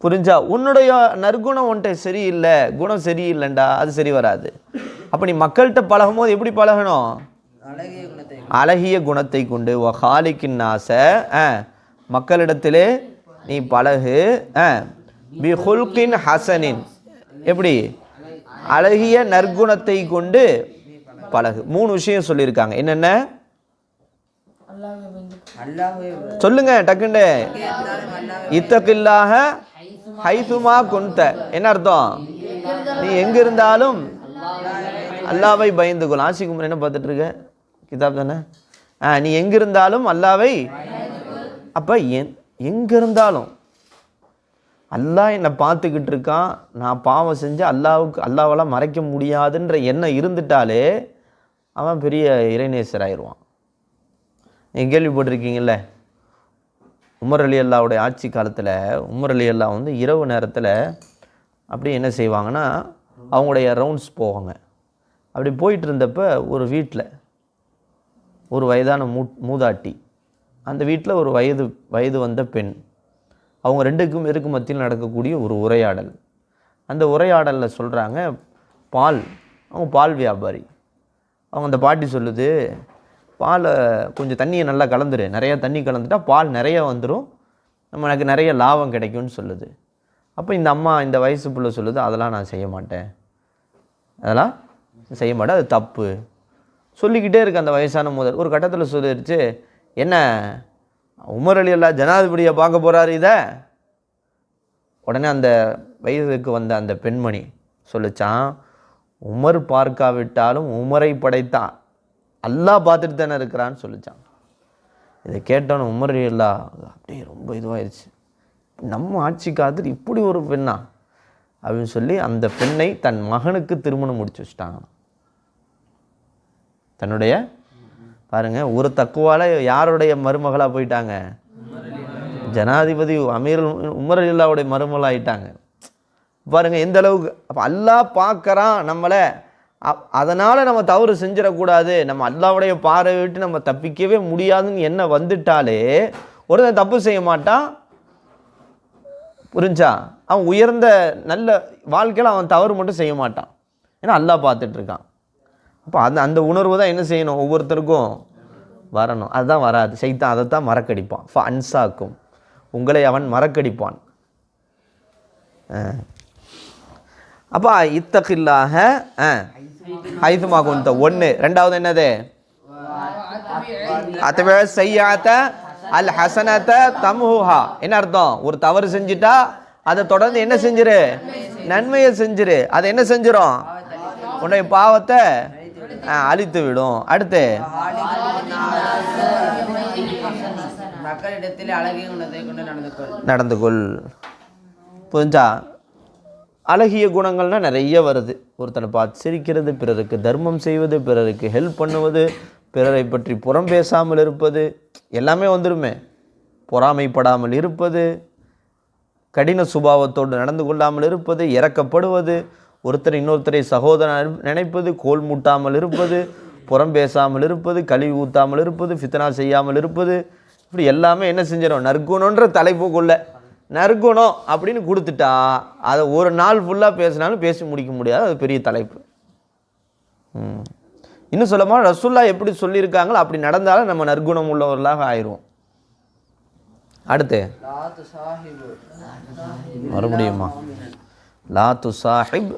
புரிஞ்சா? உன்னுடைய நற்குணம் உன்கிட்ட சரியில்லை, குணம் சரியில்லைண்டா அது சரி வராது. அப்போ நீ மக்கள்கிட்ட பழகும் போது எப்படி பழகணும்? அழகிய குணத்தை கொண்டு. ஹாலிக்கின் நாச, மக்களிடத்திலே நீ பழகு. பி ஹுல்கின் ஹசனின், எப்படி? அழகிய நற்குணத்தை கொண்டு பழகு. 3 விஷயம் சொல்லியிருக்காங்க. என்னென்ன சொல்லுங்க டக்குண்டு. இத்தகில்லாஹ ஹைசுமா குன்த. என்ன அர்த்தம்? நீ எங்க இருந்தாலும் அல்லாவை பயந்து கொள். ஆசிக்குமர் என்ன பார்த்துட்டு இருக்க? கிதாப் தானே. நீ எங்கிருந்தாலும் அல்லாவை. அப்போ எங்கிருந்தாலும் அல்லாஹ் என்னை பார்த்துக்கிட்டு இருக்கான், நான் பாவம் செஞ்சு அல்லாவெல்லாம் மறைக்க முடியாதுன்ற எண்ணம் இருந்துட்டாலே அவன் பெரிய இறைநேசர் ஆயிடுவான். நீங்கள் கேள்விப்பட்டிருக்கீங்கல்ல, உமர் அலி அல்லாவுடைய ஆட்சி காலத்தில் உமர் அலி அல்லா வந்து இரவு நேரத்தில் அப்படி என்ன செய்வாங்கன்னா, அவங்களுடைய ரவுண்ட்ஸ் போவாங்க. அப்படி போயிட்டு இருந்தப்போ ஒரு வீட்டில் ஒரு வயதான மூதாட்டி, அந்த வீட்டில் ஒரு வயது வந்த பெண், அவங்க ரெண்டுக்கும் மத்தியில் நடக்கக்கூடிய ஒரு உரையாடல். அந்த உரையாடலில் சொல்கிறாங்க, அவங்க பால் வியாபாரி. அவங்க அந்த பாட்டி சொல்லுது, பாலை கொஞ்சம் தண்ணியை நல்லா கலந்துரு, நிறையா தண்ணி கலந்துட்டா பால் நிறைய வந்துடும், எனக்கு நிறைய லாபம் கிடைக்கும்னு சொல்லுது. அப்போ இந்த அம்மா, இந்த வயசு பிள்ளை சொல்லுது, அதெல்லாம் நான் செய்ய மாட்டேன், அது தப்பு சொல்லிக்கிட்டே இருக்கு அந்த வயசான முதல். ஒரு கட்டத்தில் சொல்லிடுச்சு, என்ன உமர் அலி அல்லா ஜனாதிபதியை பார்க்க போகிறாரு இதை? உடனே அந்த வயதுக்கு வந்த அந்த பெண்மணி சொல்லிச்சான், உமர் பார்க்காவிட்டாலும் உமரை படைத்தான் அல்லாஹ் பார்த்துட்டு தானே இருக்கிறான்னு சொல்லிச்சான். இதை கேட்டோன்னு உமர் அலி அல்லா அப்படியே ரொம்ப இதுவாகிடுச்சு, நம்ம ஆட்சி காலத்தில் இப்படி ஒரு பெண்ணா அப்படின்னு சொல்லி அந்த பெண்ணை தன் மகனுக்கு திருமணம் முடிச்சு வச்சுட்டாங்க. தன்னுடைய பாருங்க, ஒரு தக்குவால யாருடைய மருமகளாக போயிட்டாங்க? ஜனாதிபதி உமர் அலி அல்லாவுடைய மருமகள் ஆயிட்டாங்க. பாருங்க எந்த அளவுக்கு. அப்போ அல்லாஹ் பார்க்குறான் நம்மளை, அதனால் நம்ம தவறு செஞ்சிடக்கூடாது, நம்ம அல்லாவுடைய பார்வை விட்டு நம்ம தப்பிக்கவே முடியாதுன்னு என்ன வந்துட்டாலே ஒருத்தன் தப்பு செய்ய மாட்டான். புரிஞ்சா? அவன் உயர்ந்த நல்ல வாழ்க்கையில் அவன் தவறு மட்டும் செய்ய மாட்டான், ஏன்னா அல்லாஹ் பார்த்துட்ருக்கான். அப்போ அந்த உணர்வு தான் என்ன செய்யணும், ஒவ்வொருத்தருக்கும் வரணும். அதுதான் வராது. சைத்தான் அதைத்தான் மறக்கடிப்பான். அன்சாக்கும், உங்களை அவன் மறக்கடிப்பான். அப்போ இத்தகில்லாக ஹைதுமாக ஒன்று. ரெண்டாவது என்னது? அத்தவே செய்யாத அல் ஹசனத தம்ஹுஹா. என்ன அர்த்தம்? ஒரு தவறு செஞ்சுட்டா அதை தொடர்ந்து என்ன செஞ்சிரு? நன்மையை செஞ்சிரு. அதை என்ன செஞ்சிடும்? உன்னுடைய பாவத்தை அழித்து விடும். அடுத்து மக்களிடத்தில் அழகிய குணத்தை கொண்டு நடந்து கொள். புரிஞ்சா? அழகிய குணங்கள்னா நிறைய வருது. ஒருத்தனை பார்த்து சிரிக்கிறது, பிறருக்கு தர்மம் செய்வது, பிறருக்கு ஹெல்ப் பண்ணுவது, பிறரை பற்றி புறம் பேசாமல் இருப்பது, எல்லாமே வந்துடுமே. பொறாமைப்படாமல் இருப்பது, கடின சுபாவத்தோடு நடந்து கொள்ளாமல் இருப்பது, இறக்கப்படுவது, ஒருத்தர் இன்னொருத்தரை சகோதரன் நினைப்பது, கோல் மூட்டாமல் இருப்பது, புறம் பேசாமல் இருப்பது, கழிவு ஊற்றாமல் இருப்பது, ஃபித்னா செய்யாமல் இருப்பது, இப்படி எல்லாமே என்ன செஞ்சிடும்? நற்குணன்ற தலைப்புக்குள்ள நற்குணம் அப்படின்னு கொடுத்துட்டா அதை ஒரு நாள் ஃபுல்லாக பேசினாலும் பேசி முடிக்க முடியாது. அது பெரிய தலைப்பு. இன்னும் சொல்லமாக ரசூல்லா எப்படி சொல்லியிருக்காங்களோ அப்படி நடந்தாலும் நம்ம நற்குணம் உள்ளவர்களாக ஆயிடுவோம். அடுத்து மறுபடியுமா? லா துசாஹிப்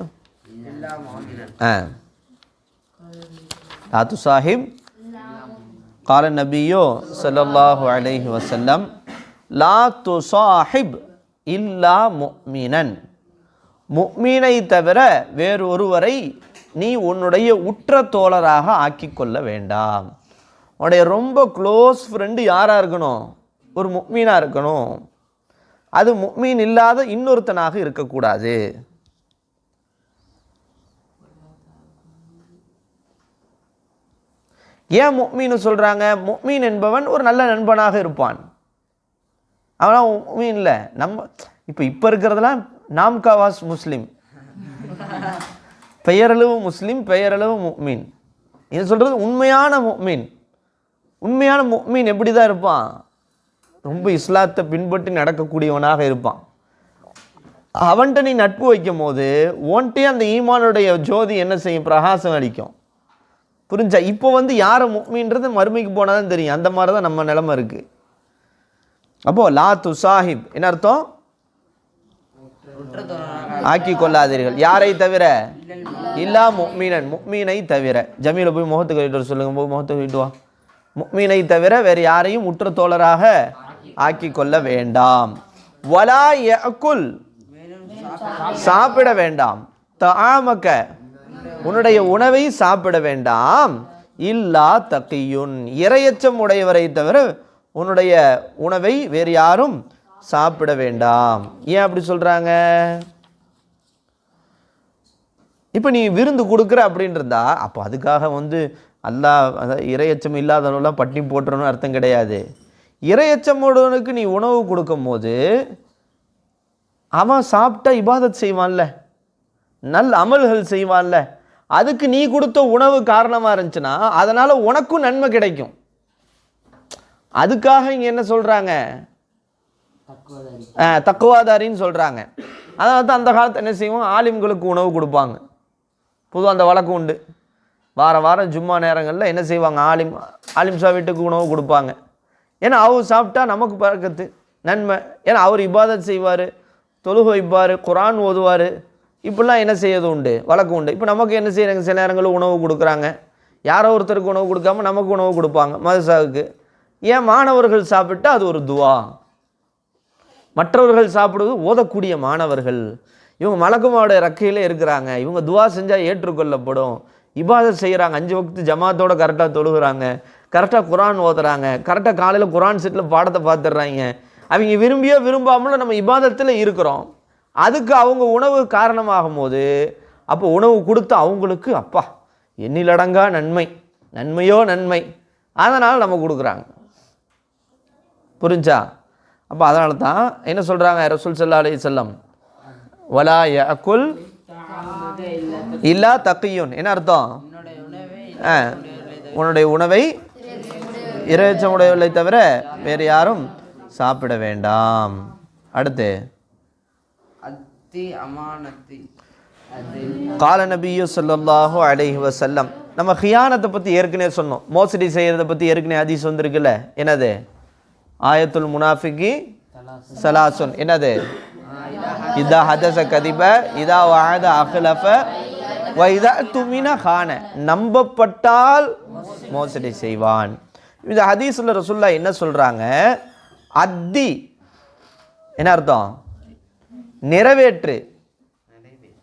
லா துசாஹிப் கால நபியோ ஸல்லல்லாஹு அலைஹி வஸல்லம் லா துசாஹிப் இல்லா முஃமினன். முஃமினை தவிர வேறு ஒருவரை நீ உன்னுடைய உற்ற தோழராக ஆக்கிக்கொள்ள வேண்டாம். உன்னுடைய ரொம்ப க்ளோஸ் ஃப்ரெண்டு யாராக இருக்கணும்? ஒரு முஃமினாக இருக்கணும். அது முஃமின் இல்லாத இன்னொருத்தனாக இருக்கக்கூடாது. ஏன் முஃமின்னு சொல்கிறாங்க? முஃமின் என்பவன் ஒரு நல்ல நண்பனாக இருப்பான். அவனா முஃமின் இல்லை. இப்போ இருக்கிறதெல்லாம் நாம் கவாஸ் முஸ்லீம், பெயரளவு முஸ்லீம், பெயரளவு முஃமின். இது சொல்கிறது உண்மையான முஃமின். உண்மையான முஃமின் எப்படி தான் இருப்பான்? ரொம்ப இஸ்லாத்தை பின்பற்றி நடக்கக்கூடியவனாக இருப்பான். அவன்கிட்ட நீ நட்பு வைக்கும் போது ஒன்ட்டே அந்த ஈமானுடைய ஜோதி என்ன செய்யும்? பிரகாசம் அளிக்கும். புரிஞ்சா? இப்போ யாரை முஃமின்றது மறுமைக்கு போனால் தான் தெரியும். அந்த மாதிரி தான் நம்ம நிலைமை இருக்குது. அப்போது லா துசாஹிப் என்ன அர்த்தம்? ஆக்கி கொள்ளாதீர்கள். யாரை தவிர? இல்லா முஃமினன், முஃமினை தவிர. ஜமீல போய் முகத்துக்கு கழிட்டு சொல்லுங்க, போய் முகத்துக்கு கழிட்டு வா. முஃமினை தவிர வேறு யாரையும் உற்ற தோழராக ஆக்கி கொள்ள வேண்டாம். வலா யஅகுல், சாப்பிட வேண்டாம். தஆமக, உன்னுடைய உணவை சாப்பிட வேண்டாம். இல்லா தக்கியுன், இரையச்சம் உடையவரை தவிர உன்னுடைய உணவை வேறு யாரும் சாப்பிட வேண்டாம். ஏன் அப்படி சொல்றாங்க? இப்போ நீ விருந்து கொடுக்குற அப்படின்னு இருந்தா அப்போ அதுக்காக அல்லாஹ் இரையச்சம் இல்லாதவனெல்லாம் பட்டினி போட்டுறணும் அர்த்தம் கிடையாது. இரையச்சமுடனுக்கு நீ உணவு கொடுக்கும் போது அவன் சாப்பிட்டா இபாதத் செய்வான்ல, நல்ல அமல்கள் செய்வான்ல, அதுக்கு நீ கொடுத்த உணவு காரணமாக இருந்துச்சுன்னா அதனால் உனக்கும் நன்மை கிடைக்கும். அதுக்காக இங்கே என்ன சொல்கிறாங்க? தக்குவாதாரின்னு சொல்கிறாங்க. அதனால தான் அந்த காலத்தை என்ன செய்வோம், ஆலிம்களுக்கு உணவு கொடுப்பாங்க. பொதுவாக அந்த வழக்கம் உண்டு. வாரம் ஜும்மா நேரங்களில் என்ன செய்வாங்க, ஆலிம் சா வீட்டுக்கு உணவு கொடுப்பாங்க. ஏன்னா அவர் சாப்பிட்டா நமக்கு பறக்கத்து நன்மை. ஏன்னா அவர் இபாதத் செய்வார், தொழுகை வைப்பார், குரான் ஓதுவார், இப்படிலாம் என்ன செய்யறது உண்டு, வழக்கம் உண்டு. இப்போ நமக்கு என்ன செய்யறாங்க, சில நேரங்களில் உணவு கொடுக்குறாங்க. யாரோ ஒருத்தருக்கு உணவு கொடுக்காம நமக்கு உணவு கொடுப்பாங்க மதரசாவுக்கு. ஏன்? மாணவர்கள் சாப்பிட்டா அது ஒரு துவா. மற்றவர்கள் சாப்பிடுவது ஓதக்கூடிய மாணவர்கள். இவங்க மலக்குமாவோட ரக்கையிலே இருக்கிறாங்க, இவங்க துவா செஞ்சால் ஏற்றுக்கொள்ளப்படும். இபாதத் செய்கிறாங்க, 5 வக்து ஜமாத்தோட கரெக்டாக தொழுகிறாங்க, கரெக்டாக குரான் ஓதுறாங்க, கரெக்டாக காலையில் குரான் செட்டில் பாடத்தை பார்த்துடுறாங்க. அவங்க விரும்பியோ விரும்பாமலும் நம்ம இபாதத்தில் இருக்கிறோம். அதுக்கு அவங்க உணவு காரணமாகும் போது அப்போ உணவு கொடுத்து அவங்களுக்கு அப்பா எண்ணிலடங்கா நன்மையோ நன்மை, அதனால் நம்ம கொடுக்குறாங்க. புரிஞ்சா? அப்போ அதனால தான் என்ன சொல்கிறாங்க ரசூல் ஸல்லல்லாஹு அலைஹி வஸல்லம், வலா யஅகுல் இல்லா தக்கியுன். என்ன அர்த்தம்? உன்னுடைய உணவை இறைச்சமுடையவர்களை தவிர வேறு யாரும் சாப்பிட வேண்டாம். அடுத்து கால நபியு ஸல்லல்லாஹு அலைஹி வஸல்லம். நம்ம ஹியானத்தை பற்றி ஏற்கனவே சொன்னோம், மோசடி செய்கிறத பற்றி ஏற்கனவே ஹதீஸ் வந்திருக்குல்ல. என்னது? ஆயத்துல் முனாஃபிகி சலாசுன். என்னது? இதா ஹதஸ கதிப, இதா வஅத அக்லஃப, வ இதா துமின கான. நம்பப்பட்டால் மோசடி செய்வான். இந்த ஹதீஸ்ல ரசூலுல்லாஹ் என்ன சொல்றாங்க? அத்தி என்ன அர்த்தம்? நிறைவேற்று.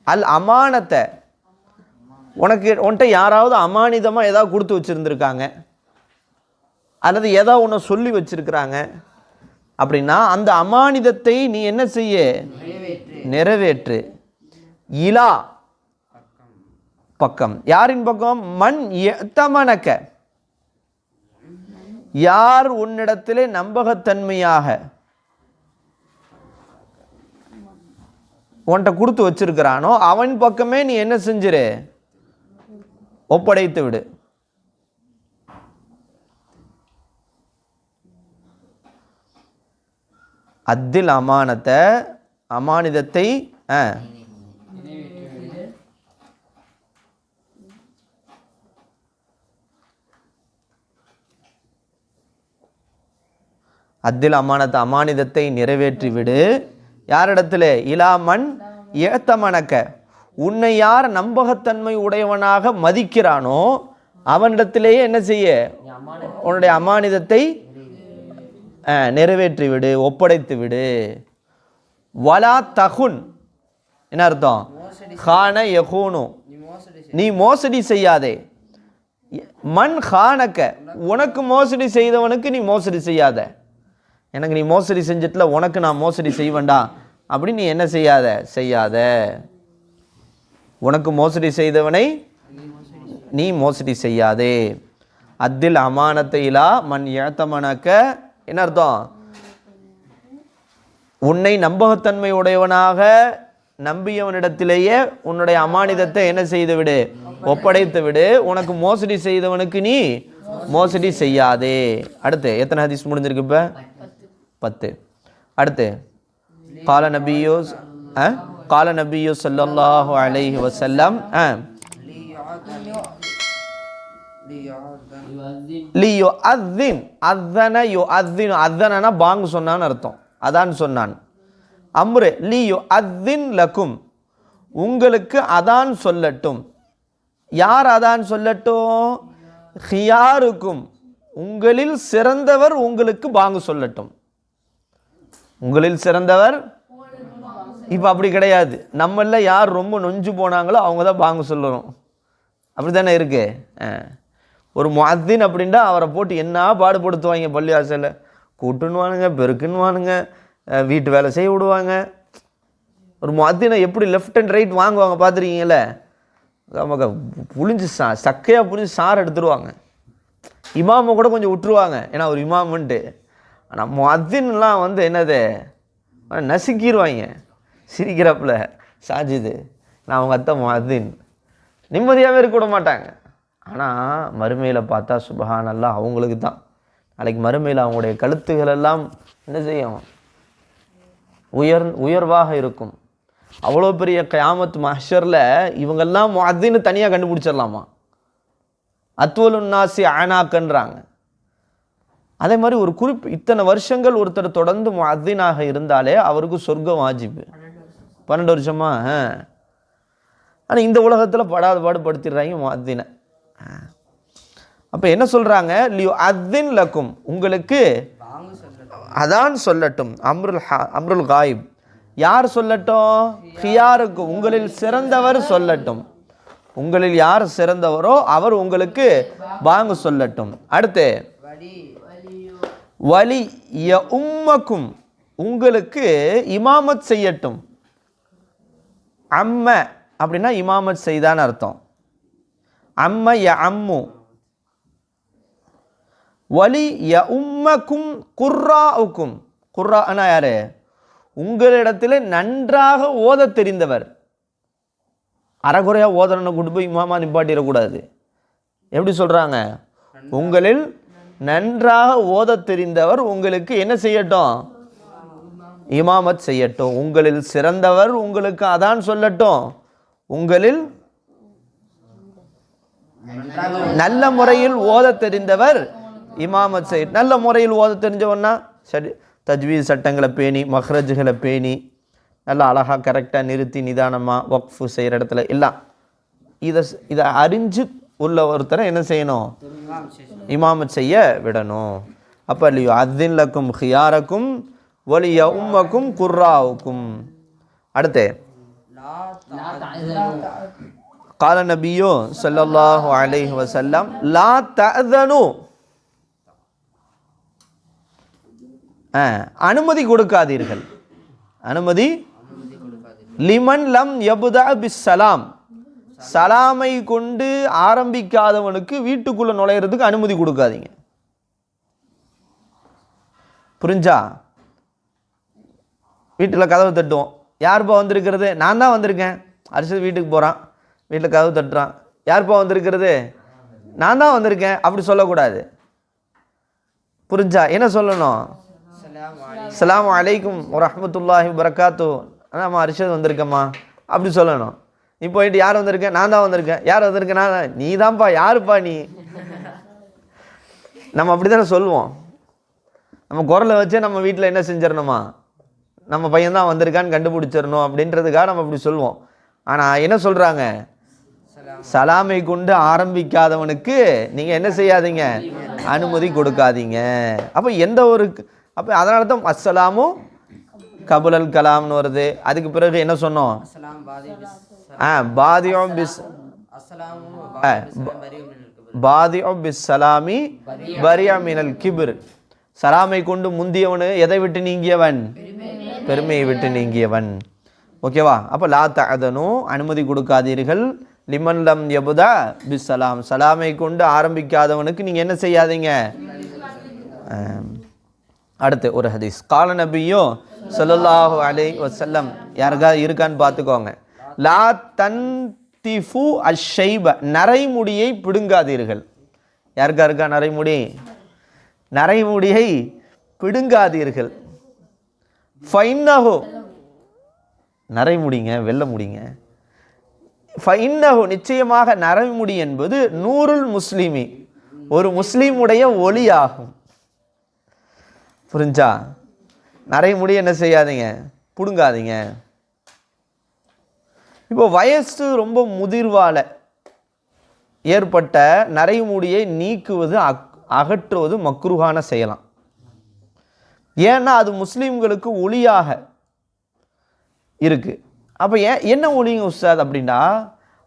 அல் அமானத்தை. உன்கிட்ட யாராவது அமானிதமாக ஏதாவது கொடுத்து வச்சுருந்துருக்காங்க, அல்லது ஏதாவது ஒன்று சொல்லி வச்சிருக்கிறாங்க அப்படின்னா அந்த அமானிதத்தை நீ என்ன செய்ய? நிறைவேற்று. இலா பக்கம். யாரின் பக்கம்? மண் எத்தமனக்க, யார் உன்னிடத்திலே நம்பகத்தன்மையாக உன்கிட்ட கொடுத்து வச்சிருக்கிறானோ அவன் பக்கமே நீ என்ன செஞ்சிரு? ஒப்படைத்து விடு. அத்தில் அமானத்தை, அமானிதத்தை அத்தில் அமானத்தை, அமானிதத்தை நிறைவேற்றி விடு. யாரிடத்துல? இலாமன் ஏத்தமனக்க, உன்னை யார் நம்பகத்தன்மை உடையவனாக மதிக்கிறானோ அவனிடத்திலேயே என்ன செய்ய? உன்னுடைய அமானிதத்தை நிறைவேற்றி விடு, ஒப்படைத்து விடு. வலா தகுன். என்ன அர்த்தம்? கான யகூனு, நீ மோசடி செய்யாதே. மண் கானக்க, உனக்கு மோசடி செய்தவனுக்கு நீ மோசடி செய்யாத. எனக்கு நீ மோசடி செஞ்சிட்டல, உனக்கு நான் மோசடி செய்வேண்டா அப்படி நீ என்ன செய்யாத. உனக்கு மோசடி செய்தவனை நீ மோசடி செய்யாதே. அத்தில் அமானத்தை இலா மண் ஏத்தமனக்க. என்ன அர்த்தம்? உன்னை நம்பகத்தன்மை உடையவனாக நம்பியவனிடத்திலேயே உன்னுடைய அமானிதத்தை என்ன செய்து விடு? ஒப்படைத்து விடு. உனக்கு மோசடி செய்தவனுக்கு நீ மோசடி செய்யாதே. அடுத்து எத்தனை ஹதீஸ் முடிஞ்சிருக்கு? இப்போ 10. அடுத்து கால நபியு ஸல்லல்லாஹு அலைஹி வஸல்லம் லியு அஸ்ஸின். அஸ்ஸன யுஅஸ்ஸினு, அஸ்ஸனனா பாங்கு சொன்னான்னு அர்த்தம், அதான் சொன்னான். அம்ரு லியு அஸ்ஸின் லக்கும், உங்களுக்கு அதான் சொல்லட்டும். யார் அதான் சொல்லட்டும்? ஹியாருக்கும், உங்களில் சிறந்தவர் உங்களுக்கு பாங்கு சொல்லட்டும். உங்களில் சிறந்தவர். இப்போ அப்படி கிடையாது. நம்மள யார் ரொம்ப நொஞ்சு போனாங்களோ அவங்க தான் பாங்கு சொல்லணும். அப்படி தானே இருக்கு. ஒரு முஅத்தின் அப்படின்ட்டா அவரை போட்டு என்ன பாடுபடுத்துவாங்க. பள்ளி வாசலில் கூட்டுன்னுவானுங்க, பெருக்குன்னுவானுங்க, வீட்டு வேலை செய்ய விடுவாங்க. ஒரு முஅத்தினை எப்படி லெஃப்ட் அண்ட் ரைட் வாங்குவாங்க பார்த்துருக்கீங்கள? நமக்கு புளிஞ்சு சக்கையாக புளிஞ்சு சாறு எடுத்துருவாங்க. இமாமை கூட கொஞ்சம் விட்டுருவாங்க, ஏன்னா ஒரு இமாமுன்ட்டு. ஆனால் முஅத்தின்லாம் வந்து என்னது நசுக்கிடுவாங்க. சிரிக்கிறப்பில் சாஜிது நான் அவங்க அத்தை முஅத்தின் நிம்மதியாகவே இருக்க விட மாட்டாங்க. ஆனால் மறுமையில் பார்த்தா சுப்ஹானல்லாஹ் அவங்களுக்கு தான் நாளைக்கு மறுமையில் அவங்களுடைய கழுத்துகள் எல்லாம் என்ன செய்யும்? உயர்வாக இருக்கும். அவ்வளோ பெரிய கியாமத் மஹ்ஷரில் இவங்கெல்லாம் முஅத்தின்னு தனியாக கண்டுபிடிச்சிடலாமா? அத்வலுன்னாசி ஆனாக்கன்றாங்க. அதே மாதிரி ஒரு இத்தனை வருஷங்கள் ஒருத்தர் தொடர்ந்து முஅத்தினாக இருந்தாலே அவருக்கு சொர்க்கம் வாஜிபு. 12 வருஷமா? ஆனால் இந்த உலகத்தில் படாத பாடுபடுத்திடுறாங்க முஅத்தினை. அப்போ என்ன சொல்கிறாங்க? லியு அத்தின் லக்கும், உங்களுக்கு அதான் சொல்லட்டும். அம்ருல் காயிப், யார் சொல்லட்டும்? ஹியாருக்கு, உங்களில் சிறந்தவர் சொல்லட்டும். உங்களில் யார் சிறந்தவரோ அவர் உங்களுக்கு பாங்கு சொல்லட்டும். அடுத்து வலி ய உம்மக்கும், உங்களுக்கு இமாமத் செய்யட்டும். அம்ம அப்படின்னா இமாமத் செய்தான்னு அர்த்தம். அம்ம ய அம்மு. வலி ய உம்மக்கும் குர்ராவுக்கும், குர்ரானா யாரு? உங்களிடத்தில் நன்றாக ஓத தெரிந்தவர். அறகுறையாக ஓதனனை கொண்டு போய் இமாமா நிப்பாட்டிடக்கூடாது. எப்படி சொல்கிறாங்க? உங்களில் நன்றாக ஓத தெரிந்தவர் உங்களுக்கு என்ன செய்யட்டும்? இமாமத் செய்யட்டும். உங்களில் சிறந்தவர் உங்களுக்கு அதான் சொல்லட்டும். உங்களில் நல்ல முறையில் ஓத தெரிந்தவர் இமாமத் செய்ய. நல்ல முறையில் ஓத தெரிஞ்சவன்னா சரி, தஜ்வீஸ் சட்டங்களை பேணி, மஹ்ரஜுகளை பேணி, நல்லா அழகாக கரெக்டாக நிறுத்தி நிதானமாக வக்ஃபு செய்கிற இடத்துல எல்லாம் இதை அறிஞ்சு உள்ள ஒருத்தரை என்ன செய்யணும்? இமாமத் செய்ய விடணும். அப்போ இல்லையோ அத்தின் லக்கும் ஹியாரக்கும் வலிய உம்மக்கும் குர்ராவுக்கும். அடுத்து கால நபியோ ஸல்லல்லாஹு அலைஹி வஸல்லம் லா தஅதனு, அனுமதி கொடுக்காதீர்கள். அனுமதி லிமன் லம் யபுதா பிஸ் சலாம், சலாமை கொண்டு ஆரம்பிக்காதவனுக்கு வீட்டுக்குள்ளே நுழையிறதுக்கு அனுமதி கொடுக்காதீங்க. புரிஞ்சா? வீட்டில் கதவு தட்டுவோம். யார்ப்பா வந்திருக்கிறது? நான் தான் வந்திருக்கேன். அரிசி வீட்டுக்கு போகிறான், வீட்டில் கதவு தட்டுறான். யார்ப்பா வந்திருக்கிறது? நான் தான் வந்திருக்கேன். அப்படி சொல்லக்கூடாது. புரிஞ்சா? என்ன சொல்லணும்? அஸ்ஸலாமு அலைக்கும் வரஹ்மத்துல்லாஹி வபரகாத்து, ஆமாம் அரிஷத் வந்திருக்கம்மா அப்படி சொல்லணும். நீ போயிட்டு யார் வந்திருக்கேன்? நான் தான் வந்திருக்கேன். யார் வந்திருக்கேன்? நான். நீ தான்ப்பா. யாருப்பா நீ? நம்ம அப்படி தானே சொல்லுவோம். நம்ம குரலை வச்சே நம்ம வீட்டில் என்ன செஞ்சிடணுமா? நம்ம பையன் தான் வந்திருக்கான்னு கண்டுபிடிச்சிடணும் அப்படின்றதுக்காக நம்ம அப்படி சொல்லுவோம். ஆனால் என்ன சொல்கிறாங்க? சலாமை கொண்டு ஆரம்பிக்காதவனுக்கு நீங்கள் என்ன செய்யாதீங்க? அனுமதி கொடுக்காதீங்க. அப்போ எந்த ஒரு அப்போ அதனால தான் அஸ்ஸலாமு கபுலல் கலாம்னு வருது. அதுக்கு பிறகு என்ன சொன்னோம்? பாதியும் பிஸ் பாதியும் பிஸ் சலாமி பரியா மினல் கிபிர், சலாமை கொண்டு முந்தியவனு எதை விட்டு நீங்கியவன்? பெருமையை விட்டு நீங்கியவன். ஓகேவா? அப்போ லா தஅதனு, அனுமதி கொடுக்காதீர்கள். லிமன் லம் யபுதா பிஸ் சலாம், சலாமை கொண்டு ஆரம்பிக்காதவனுக்கு நீங்கள் என்ன செய்யாதீங்க? அடுத்து ஒரு ஹதீஸ். கால நபியோ ஸல்லல்லாஹு அலைஹி வஸல்லம், யாருக்கா இருக்கான்னு பார்த்துக்கோங்க. லா தன்திஃபு அஷ்ஷைப, நரைமுடியை பிடுங்காதீர்கள். யாருக்கா இருக்கா நரைமுடி? நரைமுடியை பிடுங்காதீர்கள். ஃபைன்னஹு, நரைமுடிங்க, வெள்ள முடிங்க. ஃபைன்னஹு, நிச்சயமாக நரைமுடி என்பது நூருல் முஸ்லிமி, ஒரு முஸ்லீமுடைய ஒளியாகும். புரிஞ்சா? நரைமுடி என்ன செய்யாதீங்க? பிடுங்காதீங்க. இப்போ வயசு ரொம்ப முதிர்வால ஏற்பட்ட நரைமுடியை நீக்குவது, அகற்றுவது மக்ரூஹான செய்யலாம். ஏன்னா அது முஸ்லீம்களுக்கு ஒளியாக இருக்கு. அப்போ என்ன ஒளிங்க உஸ்தாத் அப்படின்னா,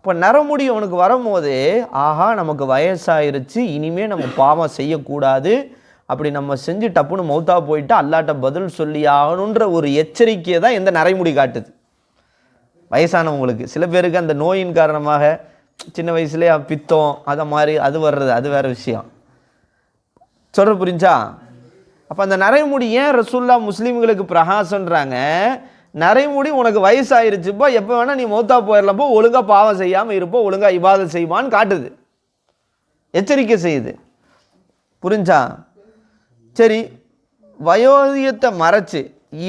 இப்போ நரமுடி அவனுக்கு வரும்போது ஆஹா நமக்கு வயசாயிருச்சு, இனிமேல் நம்ம பாவம் செய்யக்கூடாது, அப்படி நம்ம செஞ்சு டப்புன்னு மௌத்தா போயிட்டு அல்லாட்ட பதில் சொல்லி ஆகணுன்ற ஒரு எச்சரிக்கையை தான் எந்த நரைமுடி காட்டுது. வயசானவங்களுக்கு சில பேருக்கு அந்த நோயின் காரணமாக சின்ன வயசுலேயே பித்தம் அதை மாதிரி அது வர்றது, அது வேறு விஷயம். சொல்கிற புரிஞ்சா? அப்போ அந்த நரைமுடி ஏன் ரசூல்லா முஸ்லீம்களுக்கு பிரகாசன்றாங்க? நரைமுடி உனக்கு வயசாயிருச்சுப்போ, எப்போ வேணால் நீ மௌத்தா போயிடலாப்போ, ஒழுங்காக பாவம் செய்யாமல் இருப்போ, ஒழுங்காக இபாதத் செய்வான்னு காட்டுது, எச்சரிக்கை செய்யுது. புரிஞ்சா? சரி, வயோதிகத்தை மறைச்சு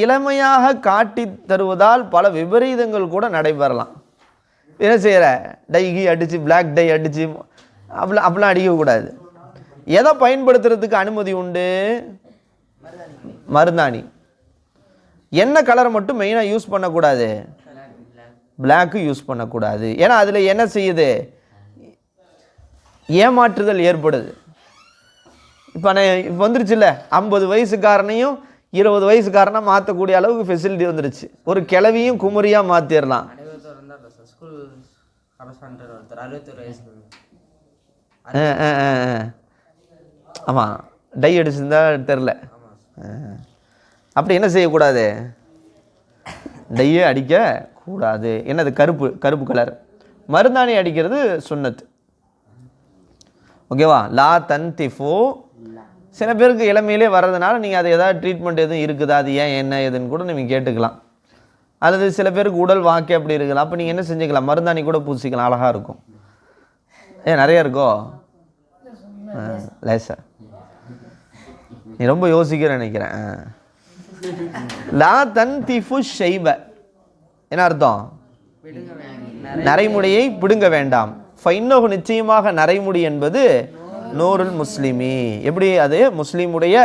இளமையாக காட்டி தருவதால் பல விபரீதங்கள் கூட நடைபெறலாம். என்ன செய்கிற, டைகி அடித்து, பிளாக் டை அடித்து அப்படிலாம் அடிக்கக்கூடாது. எதை பயன்படுத்துறதுக்கு அனுமதி உண்டு? மருந்தாணி. என்ன கலரை மட்டும் மெயினாக யூஸ் பண்ணக்கூடாது? பிளாக்கு யூஸ் பண்ணக்கூடாது. ஏன்னா அதில் என்ன செய்யுது? ஏமாற்றுதல் ஏற்படுது. இப்போ வந்துருச்சுல்ல, 50 வயசுக்காரனையும் 20 வயசுக்காரனாக மாற்றக்கூடிய அளவுக்கு ஃபெசிலிட்டி வந்துருச்சு. ஒரு கிளவியும் குமரியாக மாற்றிடலாம். ஆமாம், டை அடிச்சிருந்தா தெரில. அப்படி என்ன செய்யக்கூடாது? டையே அடிக்க கூடாது. என்னது? கருப்பு கலர் மருந்தாணி அடிக்கிறது சுன்னத். ஓகேவா? லா தன்திஃபு. சில பேருக்கு இளமையிலே வர்றதுனால நீங்கள் அது ஏதாவது ட்ரீட்மெண்ட் எதுவும் இருக்குதா, அது ஏன் என்ன ஏதுன்னு கூட நீங்கள் கேட்டுக்கலாம். அல்லது சில பேருக்கு உடல் வாக்கே அப்படி இருக்கலாம், அப்போ நீங்கள் என்ன செஞ்சுக்கலாம், மருந்தாணி கூட பூசிக்கலாம், அழகாக இருக்கும். நிறையா இருக்கோ லேசா? நீ ரொம்ப யோசிக்கிற நினைக்கிறேன். லா தன்திஃபு ஷைப என்ன அர்த்தம்? நரைமுடியை பிடுங்க வேண்டாம். ஃபைன்னஹு, நிச்சயமாக நரைமுடி என்பது நூருல் முஸ்லிமி, எப்படி அது முஸ்லீமுடைய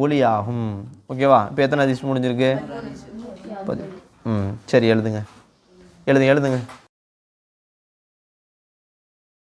ஒளியாகும். ஓகேவா? இப்போ எத்தனை ஹதீஸ் முடிஞ்சிருக்கு? சரி, எழுதுங்க.